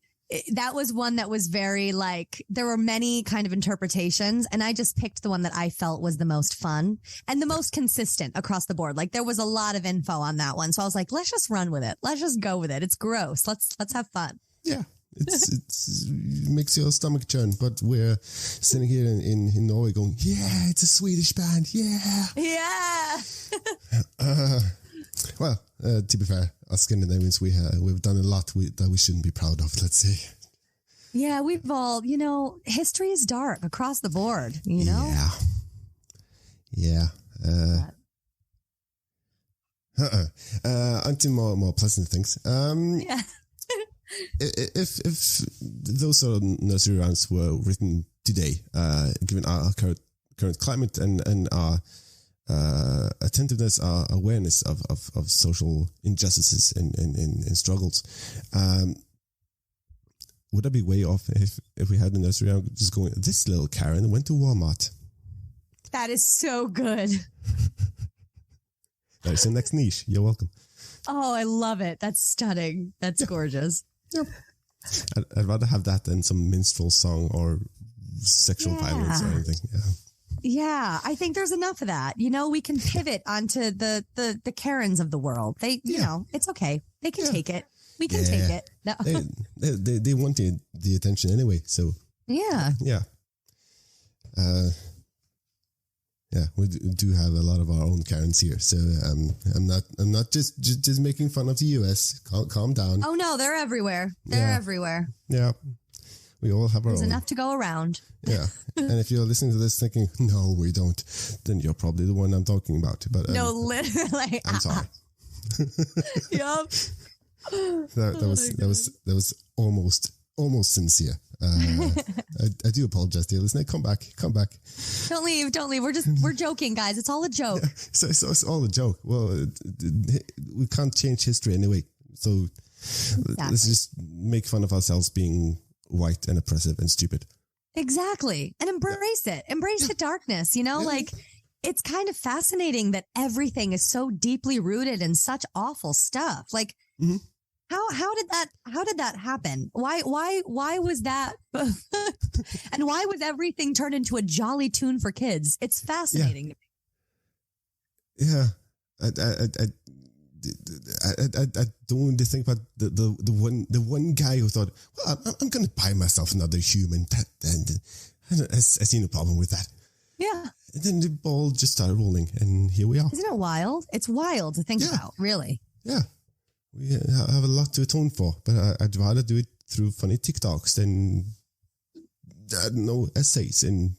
S2: that was one that was very like, there were many kind of interpretations, and I just picked the one that I felt was the most fun and the most consistent across the board. Like there was a lot of info on that one. So I was like, let's just run with it. Let's just go with it. It's gross. Let's have fun.
S1: Yeah. It makes your stomach churn, but we're sitting here in Norway going, yeah, it's a Swedish band. Yeah.
S2: Yeah.
S1: Well, to be fair, us Scandinavians, we've done a lot that we shouldn't be proud of, let's say.
S2: Yeah, we've all, history is dark across the board, you know?
S1: Yeah. Onto more pleasant things.
S2: Yeah.
S1: If those sort of nursery rhymes were written today, given our current climate and our attentiveness, our awareness of social injustices and struggles, would I be way off if we had a nursery rhyme just going, this little Karen went to Walmart?
S2: That is so good.
S1: That is the next niche. You're welcome.
S2: Oh, I love it. That's stunning. That's gorgeous.
S1: Yep. I'd rather have that than some minstrel song or sexual violence or anything.
S2: Yeah, I think there's enough of that. We can pivot onto the Karens of the world. They, it's okay. They can take it. We can take it. No.
S1: They want the attention anyway. So
S2: yeah.
S1: Yeah, we do have a lot of our own Karens here, so I'm not just making fun of the US. Calm down.
S2: Oh no, they're everywhere. They're everywhere.
S1: Yeah, we all have our own.
S2: There's enough to go around.
S1: Yeah, and if you're listening to this thinking, no, we don't, then you're probably the one I'm talking about. But
S2: no, literally,
S1: I'm sorry.
S2: Yup.
S1: That was almost sincere. I do apologize, dear listener. Come back.
S2: Don't leave. We're joking, guys. It's all a joke.
S1: Yeah, so it's all a joke. Well, we can't change history anyway. So let's just make fun of ourselves being white and oppressive and stupid.
S2: Exactly. And embrace it. Embrace the darkness. Like it's kind of fascinating that everything is so deeply rooted in such awful stuff. Like, How did that happen? Why was that? And why was everything turned into a jolly tune for kids? It's fascinating.
S1: Yeah. I don't really think about the one guy who thought, well, I'm going to buy myself another human pet, and I see no problem with that.
S2: Yeah.
S1: And then the ball just started rolling, and here we are.
S2: Isn't it wild? It's wild to think about, really.
S1: Yeah. We have a lot to atone for, but I'd rather do it through funny TikToks than, I don't know, essays and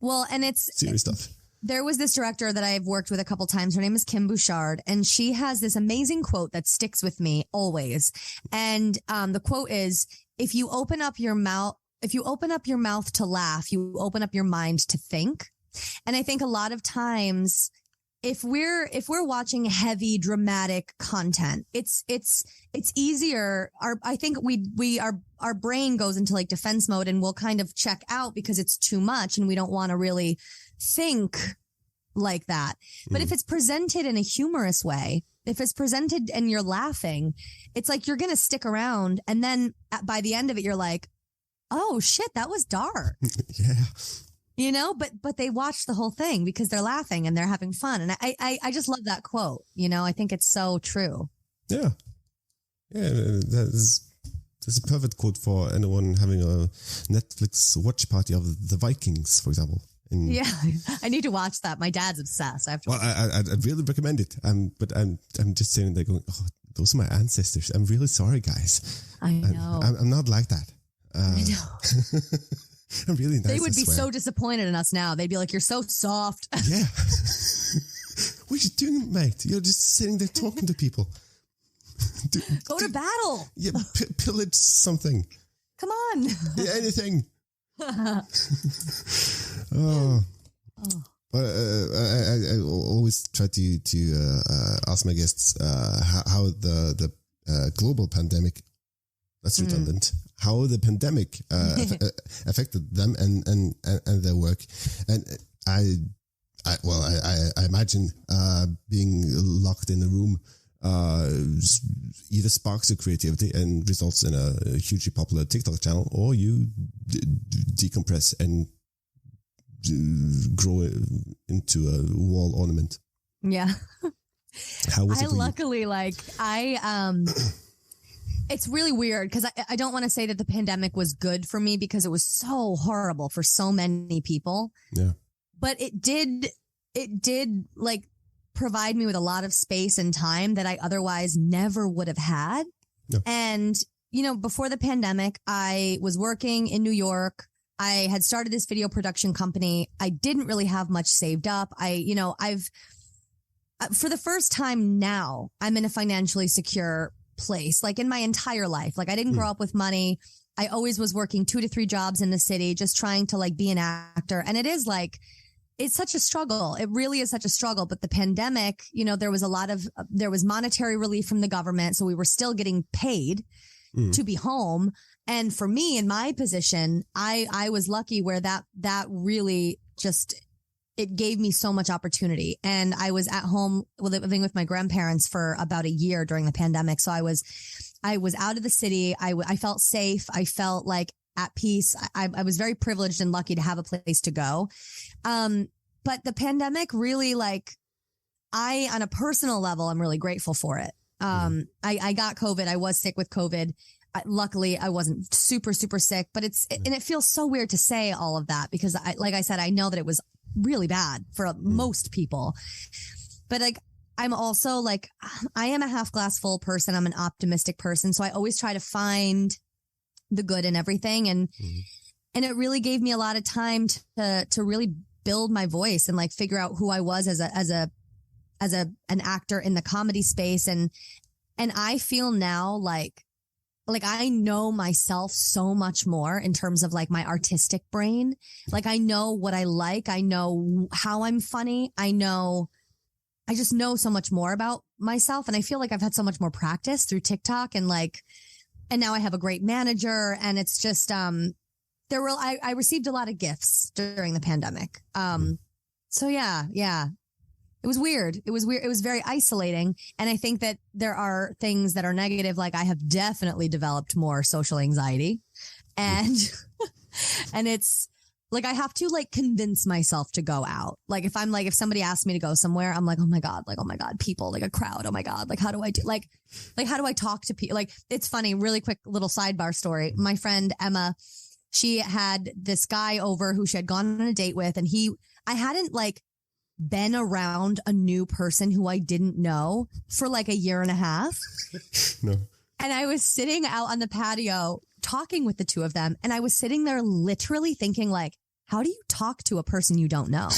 S2: Well, and it's
S1: serious stuff.
S2: There was this director that I've worked with a couple times. Her name is Kim Bouchard, and she has this amazing quote that sticks with me always. And the quote is, if you open up your mouth to laugh, you open up your mind to think. And I think a lot of times if we're watching heavy dramatic content, it's easier. I think our brain goes into like defense mode and we'll kind of check out because it's too much and we don't want to really think like that. But if it's presented in a humorous way, if it's presented and you're laughing, it's like you're going to stick around. And then by the end of it, you're like, oh shit, that was dark.
S1: Yeah.
S2: You know, but they watch the whole thing because they're laughing and they're having fun. And I just love that quote. You know, I think it's so true.
S1: Yeah. Yeah. That's a perfect quote for anyone having a Netflix watch party of the Vikings, for example.
S2: Yeah, I need to watch that. My dad's obsessed. I have to.
S1: Well, I'd really recommend it. But I'm just saying there going, oh, those are my ancestors. I'm really sorry, guys.
S2: I know.
S1: I'm not like that.
S2: I know.
S1: I'm really nice.
S2: They would be so disappointed in us now. They'd be like, "You're so soft."
S1: Yeah. What are you doing, mate? You're just sitting there talking to people.
S2: Go to battle.
S1: Yeah, pillage something.
S2: Come on.
S1: Yeah, anything. Oh. I always try to ask my guests how the global pandemic, that's redundant, how the pandemic affected them and their work. And I imagine being locked in a room either sparks your creativity and results in a hugely popular TikTok channel, or you decompress and grow into a wall ornament.
S2: Yeah.
S1: How was it for
S2: luckily, it's really weird because I don't want to say that the pandemic was good for me because it was so horrible for so many people.
S1: Yeah.
S2: But it did like provide me with a lot of space and time that I otherwise never would have had. No. And, you know, before the pandemic, I was working in New York. I had started this video production company. I didn't really have much saved up. For the first time now, I'm in a financially secure place, like in my entire life. Like I didn't grow up with money. I always was working 2 to 3 jobs in the city, just trying to like be an actor. And it is like, it's such a struggle. It really is such a struggle. But the pandemic, you know, there was monetary relief from the government. So we were still getting paid to be home. And for me, in my position, I was lucky where that really just, it gave me so much opportunity. And I was at home living with my grandparents for about a year during the pandemic. So I was out of the city. I felt safe. I felt like at peace. I was very privileged and lucky to have a place to go. But the pandemic really, like, on a personal level, I'm really grateful for it. I got COVID. I was sick with COVID. Luckily, I wasn't super, super sick, but and it feels so weird to say all of that because like I said, I know that it was really bad for most people, but like, I'm also like, I am a half glass full person. I'm an optimistic person. So I always try to find the good in everything. And it really gave me a lot of time to really build my voice and like figure out who I was as an actor in the comedy space. And I feel now like I know myself so much more in terms of like my artistic brain. Like I know what I like. I know how I'm funny. I just know so much more about myself. And I feel like I've had so much more practice through TikTok and now I have a great manager, and it's just, I received a lot of gifts during the pandemic. So yeah. It was weird. It was very isolating. And I think that there are things that are negative. Like I have definitely developed more social anxiety, and it's like, I have to like convince myself to go out. Like if somebody asks me to go somewhere, I'm like, oh my God, people, like a crowd. Oh my God. Like, how do I do like how do I talk to people? Like, it's funny, really quick little sidebar story. My friend Emma, she had this guy over who she had gone on a date with, and I hadn't like been around a new person who I didn't know for like a year and a half.
S1: No.
S2: And I was sitting out on the patio talking with the two of them. And I was sitting there literally thinking like, how do you talk to a person you don't know?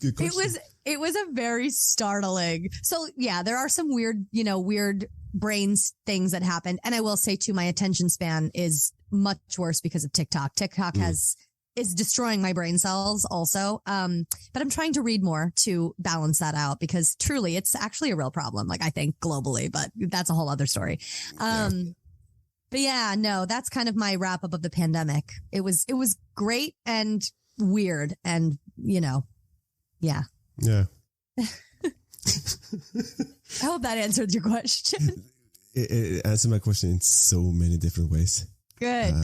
S1: Good question.
S2: It was a very startling. So yeah, there are some weird brains things that happened. And I will say too, my attention span is much worse because of TikTok. TikTok is destroying my brain cells also. But I'm trying to read more to balance that out because truly it's actually a real problem. Like I think globally, but that's a whole other story. But yeah, no, that's kind of my wrap up of the pandemic. It was great and weird and, yeah.
S1: Yeah.
S2: I hope that answered your question.
S1: It answered my question in so many different ways.
S2: Good.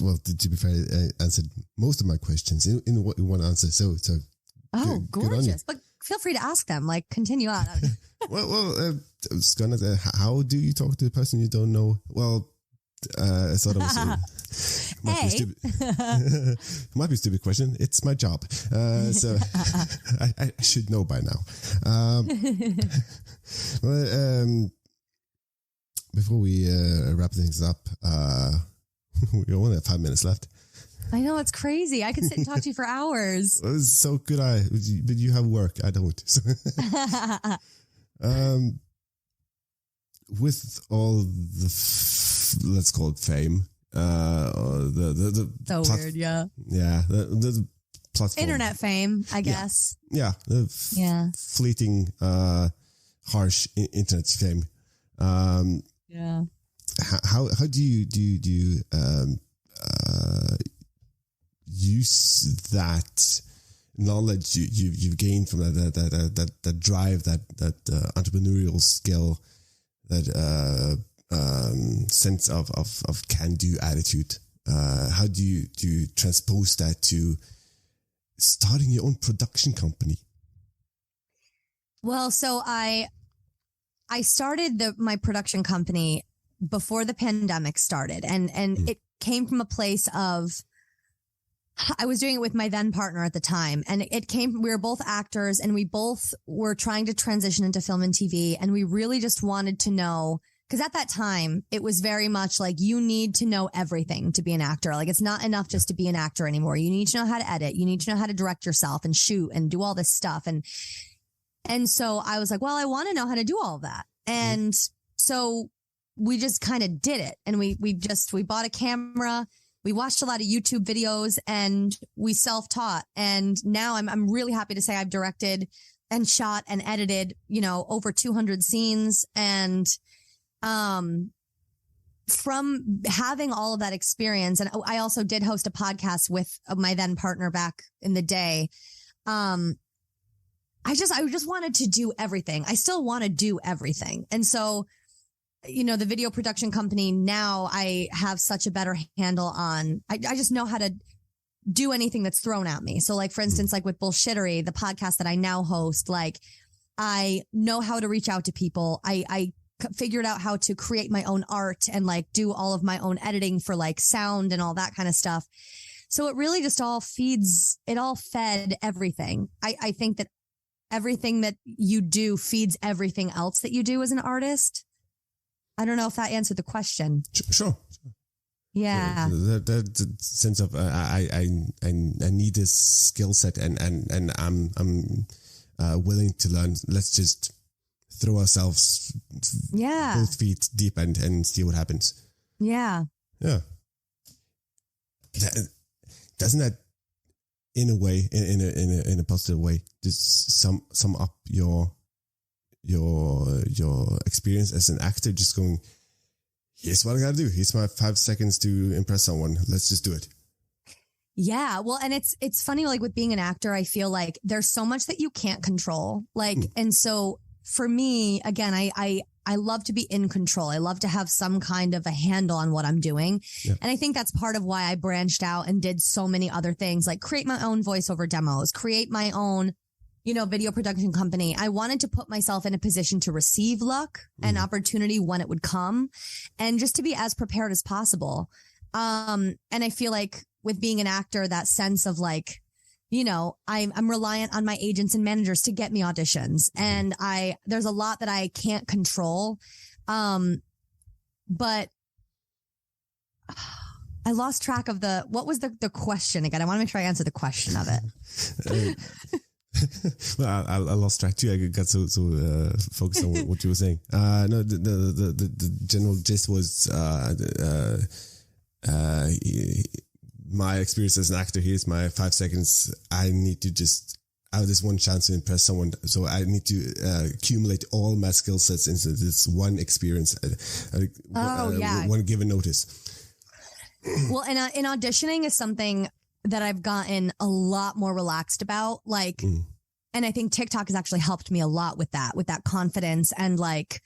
S1: Well, to be fair, I answered most of my questions in one answer. So
S2: good, gorgeous. But feel free to ask them. Like, continue on.
S1: well, I was gonna say, how do you talk to a person you don't know? Well, I thought it was might be a stupid question. It's my job, so I should know by now. Before we wrap things up, we only have 5 minutes left.
S2: I know, it's crazy. I could sit and talk to you for hours.
S1: So could I, but you have work. I don't. With all the let's call it fame, the
S2: weird, yeah,
S1: the platform,
S2: internet fame, I guess,
S1: fleeting, harsh internet fame. How do you use that knowledge you've gained from that drive, that entrepreneurial skill, that sense of can-do attitude? How do you transpose that to starting your own production company?
S2: Well, so I started my production company before the pandemic started, and it came from a place of, I was doing it with my then partner at the time, and we were both actors, and we both were trying to transition into film and TV, and we really just wanted to know, because at that time it was very much like you need to know everything to be an actor. Like it's not enough just to be an actor anymore. You need to know how to edit. You need to know how to direct yourself and shoot and do all this stuff. And so I was like, well, I want to know how to do all of that. And so we just kind of did it. And we bought a camera. We watched a lot of YouTube videos and we self-taught. And now I'm really happy to say I've directed and shot and edited, over 200 scenes. And, from having all of that experience, and I also did host a podcast with my then partner back in the day. I just wanted to do everything. I still want to do everything. And so, the video production company, now I have such a better handle on, I just know how to do anything that's thrown at me. So like, for instance, like with Bullshittery, the podcast that I now host, like I know how to reach out to people. I figured out how to create my own art and like do all of my own editing for like sound and all that kind of stuff. So it really just all fed everything. I think that everything that you do feeds everything else that you do as an artist. I don't know if that answered the question.
S1: Sure.
S2: Yeah.
S1: The sense of I need this skill set and I'm willing to learn. Let's just throw ourselves both feet deep and see what happens.
S2: Yeah.
S1: Yeah. Doesn't that, in a way, in a positive way, just sum up your experience as an actor? Just going, here's what I gotta do. Here's my 5 seconds to impress someone. Let's just do it.
S2: Yeah. Well, and it's funny, like with being an actor, I feel like there's so much that you can't control. Like, and so for me, again, I love to be in control. I love to have some kind of a handle on what I'm doing. Yeah. And I think that's part of why I branched out and did so many other things, like create my own voiceover demos, create my own, video production company. I wanted to put myself in a position to receive luck and opportunity when it would come, and just to be as prepared as possible. And I feel like with being an actor, that sense of like, I'm reliant on my agents and managers to get me auditions, and there's a lot that I can't control. But I lost track of what was the question again? I want to make sure I answer the question of it.
S1: Well, I lost track too. I got so focused on what you were saying. No, the general gist was my experience as an actor. Here's my 5 seconds. I need to I have this one chance to impress someone, so I need to accumulate all my skill sets into this one experience. One given notice.
S2: Well, and in auditioning is something that I've gotten a lot more relaxed about. Like, and I think TikTok has actually helped me a lot with that confidence. And like,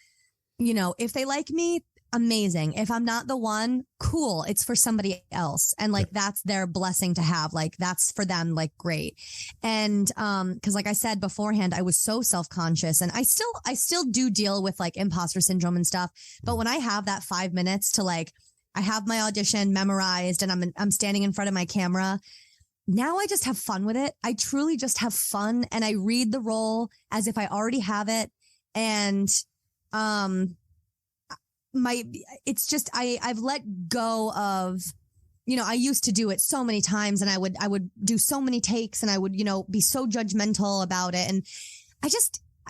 S2: you know, if they like me, amazing. If I'm not the one, cool. It's for somebody else. And like, that's their blessing to have. Like, that's for them, like, great. And, cause like I said beforehand, I was so self-conscious, and I still do deal with like imposter syndrome and stuff. But when I have that 5 minutes to like, I have my audition memorized and I'm standing in front of my camera. Now I just have fun with it. I truly just have fun, and I read the role as if I already have it. And, it's just, I've let go of, you know, I used to do it so many times, and I would do so many takes, and I would, you know, be so judgmental about it. And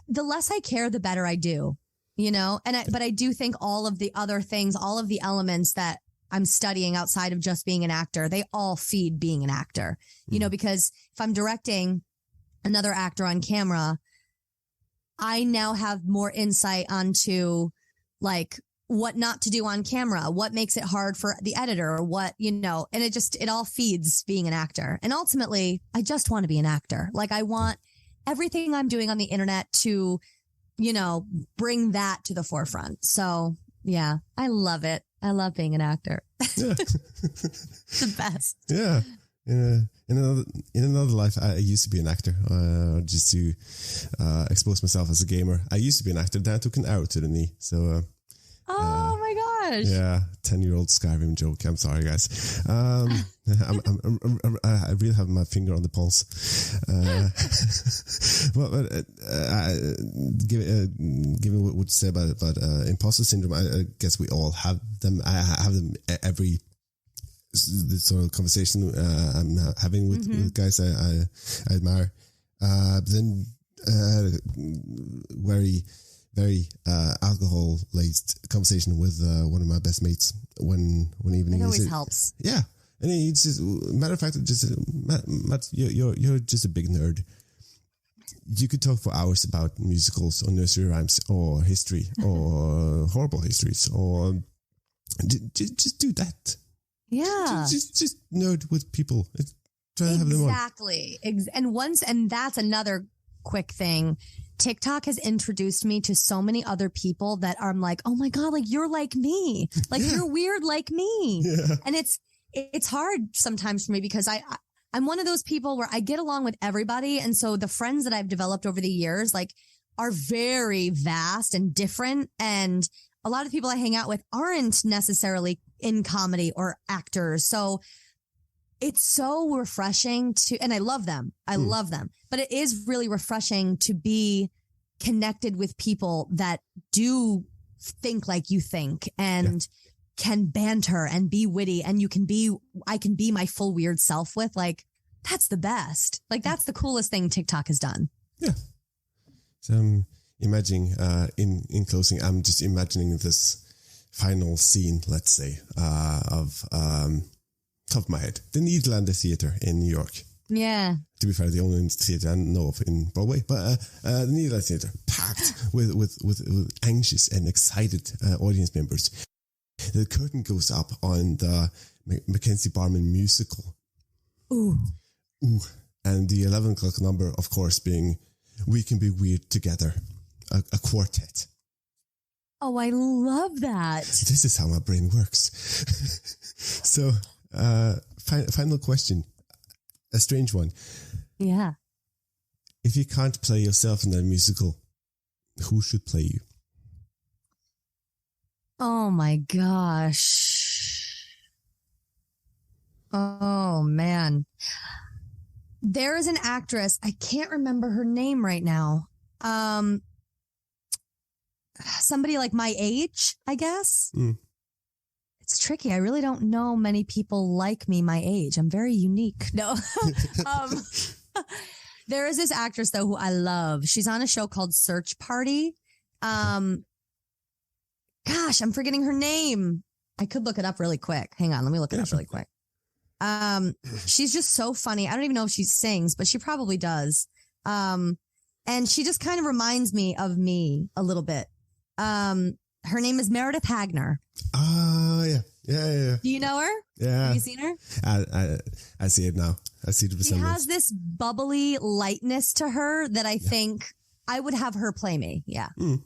S2: the less I care, the better I do. You know, but I do think all of the other things, all of the elements that I'm studying outside of just being an actor, they all feed being an actor, you know, because if I'm directing another actor on camera, I now have more insight onto like what not to do on camera, what makes it hard for the editor, or what, you know, and it all feeds being an actor. And ultimately, I just want to be an actor. Like, I want everything I'm doing on the internet to, you know, bring that to the forefront. So yeah, I love it. I love being an actor. Yeah. The best.
S1: Yeah. In another life, I used to be an actor, just to expose myself as a gamer. I used to be an actor. Then I took an arrow to the knee. So,
S2: oh my gosh.
S1: Yeah, 10-year-old Skyrim joke. I'm sorry, guys. I really have my finger on the pulse. Given what you said about imposter syndrome, I guess we all have them. I have them every the sort of conversation I'm having with guys I admire. But then very alcohol-laced conversation with one of my best mates one evening.
S2: It always helps.
S1: Yeah, and he's just, matter of fact, just Matt, you're just a big nerd. You could talk for hours about musicals or nursery rhymes or history or horrible histories, or just do that.
S2: Yeah,
S1: just nerd with people. Try to have them on.
S2: Exactly. And that's another quick thing. TikTok has introduced me to so many other people that I'm like, oh my God, like you're like me. Like you're weird like me. Yeah. And it's hard sometimes for me because I'm one of those people where I get along with everybody. And so the friends that I've developed over the years, like, are very vast and different. And a lot of people I hang out with aren't necessarily in comedy or actors. So it's so refreshing and I love them. I love them, but it is really refreshing to be connected with people that do think like you think and can banter and be witty, and I can be my full weird self with. Like, that's the best. Like, that's the coolest thing TikTok has done. Yeah.
S1: So I'm imagining, in closing, I'm just imagining this final scene, let's say, of, top of my head, the Nederlander Theatre in New York.
S2: Yeah.
S1: To be fair, the only theatre I know of in Broadway, but the Nederlander Theatre packed with anxious and excited audience members. The curtain goes up on the Mackenzie Barmen musical.
S2: Ooh.
S1: And the 11 o'clock number, of course, being "We Can Be Weird Together," a quartet.
S2: Oh, I love that.
S1: This is how my brain works. So. Final question, a strange one.
S2: Yeah.
S1: If you can't play yourself in that musical, who should play you?
S2: Oh my gosh. Oh man. There is an actress, I can't remember her name right now. Somebody like my age, I guess. It's tricky. I really don't know many people like me my age. I'm very unique. No. There is this actress, though, who I love. She's on a show called Search Party. Gosh, I'm forgetting her name. I could look it up really quick. Hang on. Let me look it up really quick. She's just so funny. I don't even know if she sings, but she probably does. And she just kind of reminds me of me a little bit. Her name is Meredith Hagner.
S1: Yeah.
S2: Do you know her?
S1: Yeah.
S2: Have you seen her?
S1: I see it now. I see the resemblance.
S2: She has this bubbly lightness to her that I think I would have her play me. Yeah. Mm.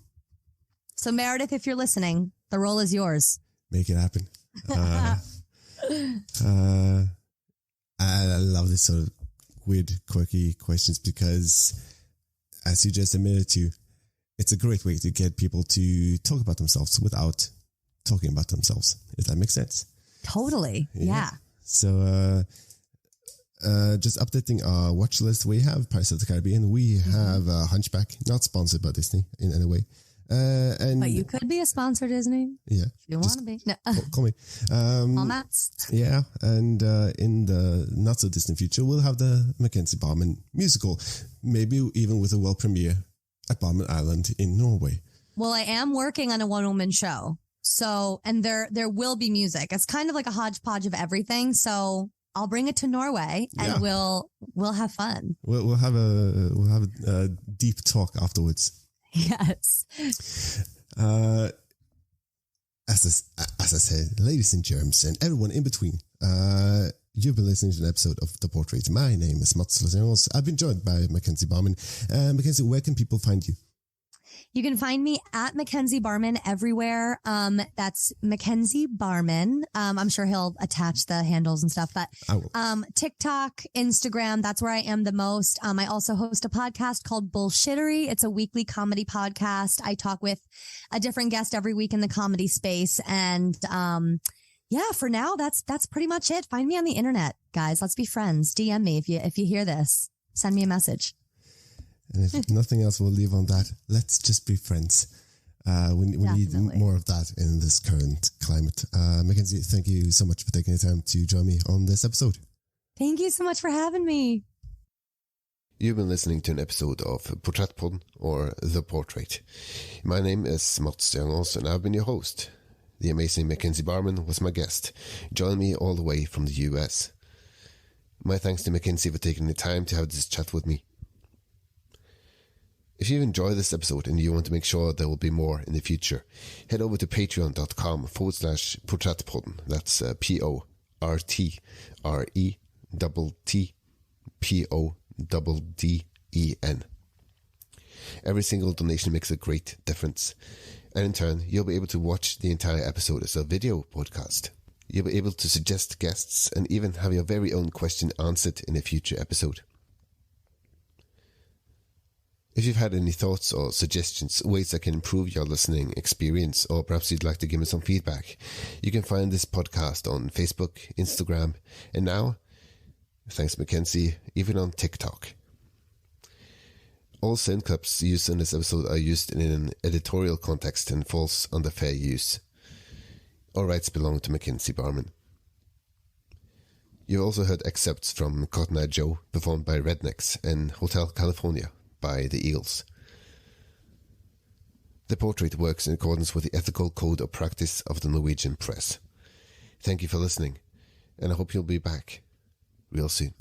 S2: So Meredith, if you're listening, the role is yours.
S1: Make it happen. I love this sort of weird, quirky questions because, as you just admitted to, it's a great way to get people to talk about themselves without talking about themselves, if that makes sense.
S2: Totally. Yeah.
S1: So, just updating our watch list. We have Pirates of the Caribbean. We have Hunchback, not sponsored by Disney in any way.
S2: But you could be a sponsor, Disney.
S1: Yeah.
S2: If you want to be. No.
S1: Call me.
S2: All Mats.
S1: Yeah. And in the not so distant future, we'll have the Mackenzie Barmen musical, maybe even with a world premiere at Barmen Island in Norway.
S2: Well, I am working on a one-woman show. So, and there will be music. It's kind of like a hodgepodge of everything. So I'll bring it to Norway and we'll have fun.
S1: We'll have a deep talk afterwards.
S2: Yes.
S1: As I said, ladies and germs and everyone in between, you've been listening to an episode of The Portrait. My name is Mats Lasangos. I've been joined by Mackenzie Barmen. Mackenzie, where can people find you?
S2: You can find me at Mackenzie Barmen everywhere. That's Mackenzie Barmen. I'm sure he'll attach the handles and stuff, but TikTok, Instagram, that's where I am the most. I also host a podcast called Bullshittery. It's a weekly comedy podcast. I talk with a different guest every week in the comedy space. And for now, that's pretty much it. Find me on the internet, guys. Let's be friends. DM me if you hear this. Send me a message.
S1: And if nothing else, we'll leave on that. Let's just be friends. We need more of that in this current climate. Mackenzie, thank you so much for taking the time to join me on this episode.
S2: Thank you so much for having me.
S3: You've been listening to an episode of Porträttpodden, or The Portrait. My name is Mats Lasangos, and I've been your host. The amazing Mackenzie Barmen was my guest, joining me all the way from the US. My thanks to Mackenzie for taking the time to have this chat with me. If you've enjoyed this episode and you want to make sure there will be more in the future, head over to patreon.com/Porträttpodden. That's PORTRETTPODDEN. Every single donation makes a great difference. And in turn, you'll be able to watch the entire episode as a video podcast. You'll be able to suggest guests and even have your very own question answered in a future episode. If you've had any thoughts or suggestions, ways that can improve your listening experience, or perhaps you'd like to give me some feedback, you can find this podcast on Facebook, Instagram, and now, thanks Mackenzie, even on TikTok. All sound clips used in this episode are used in an editorial context and falls under fair use. All rights belong to Mackenzie Barmen. You've also heard excerpts from Cotton Eye Joe, performed by Rednecks, and Hotel California by the Eagles. The Portrait works in accordance with the ethical code of practice of the Norwegian press. Thank you for listening, and I hope you'll be back real soon.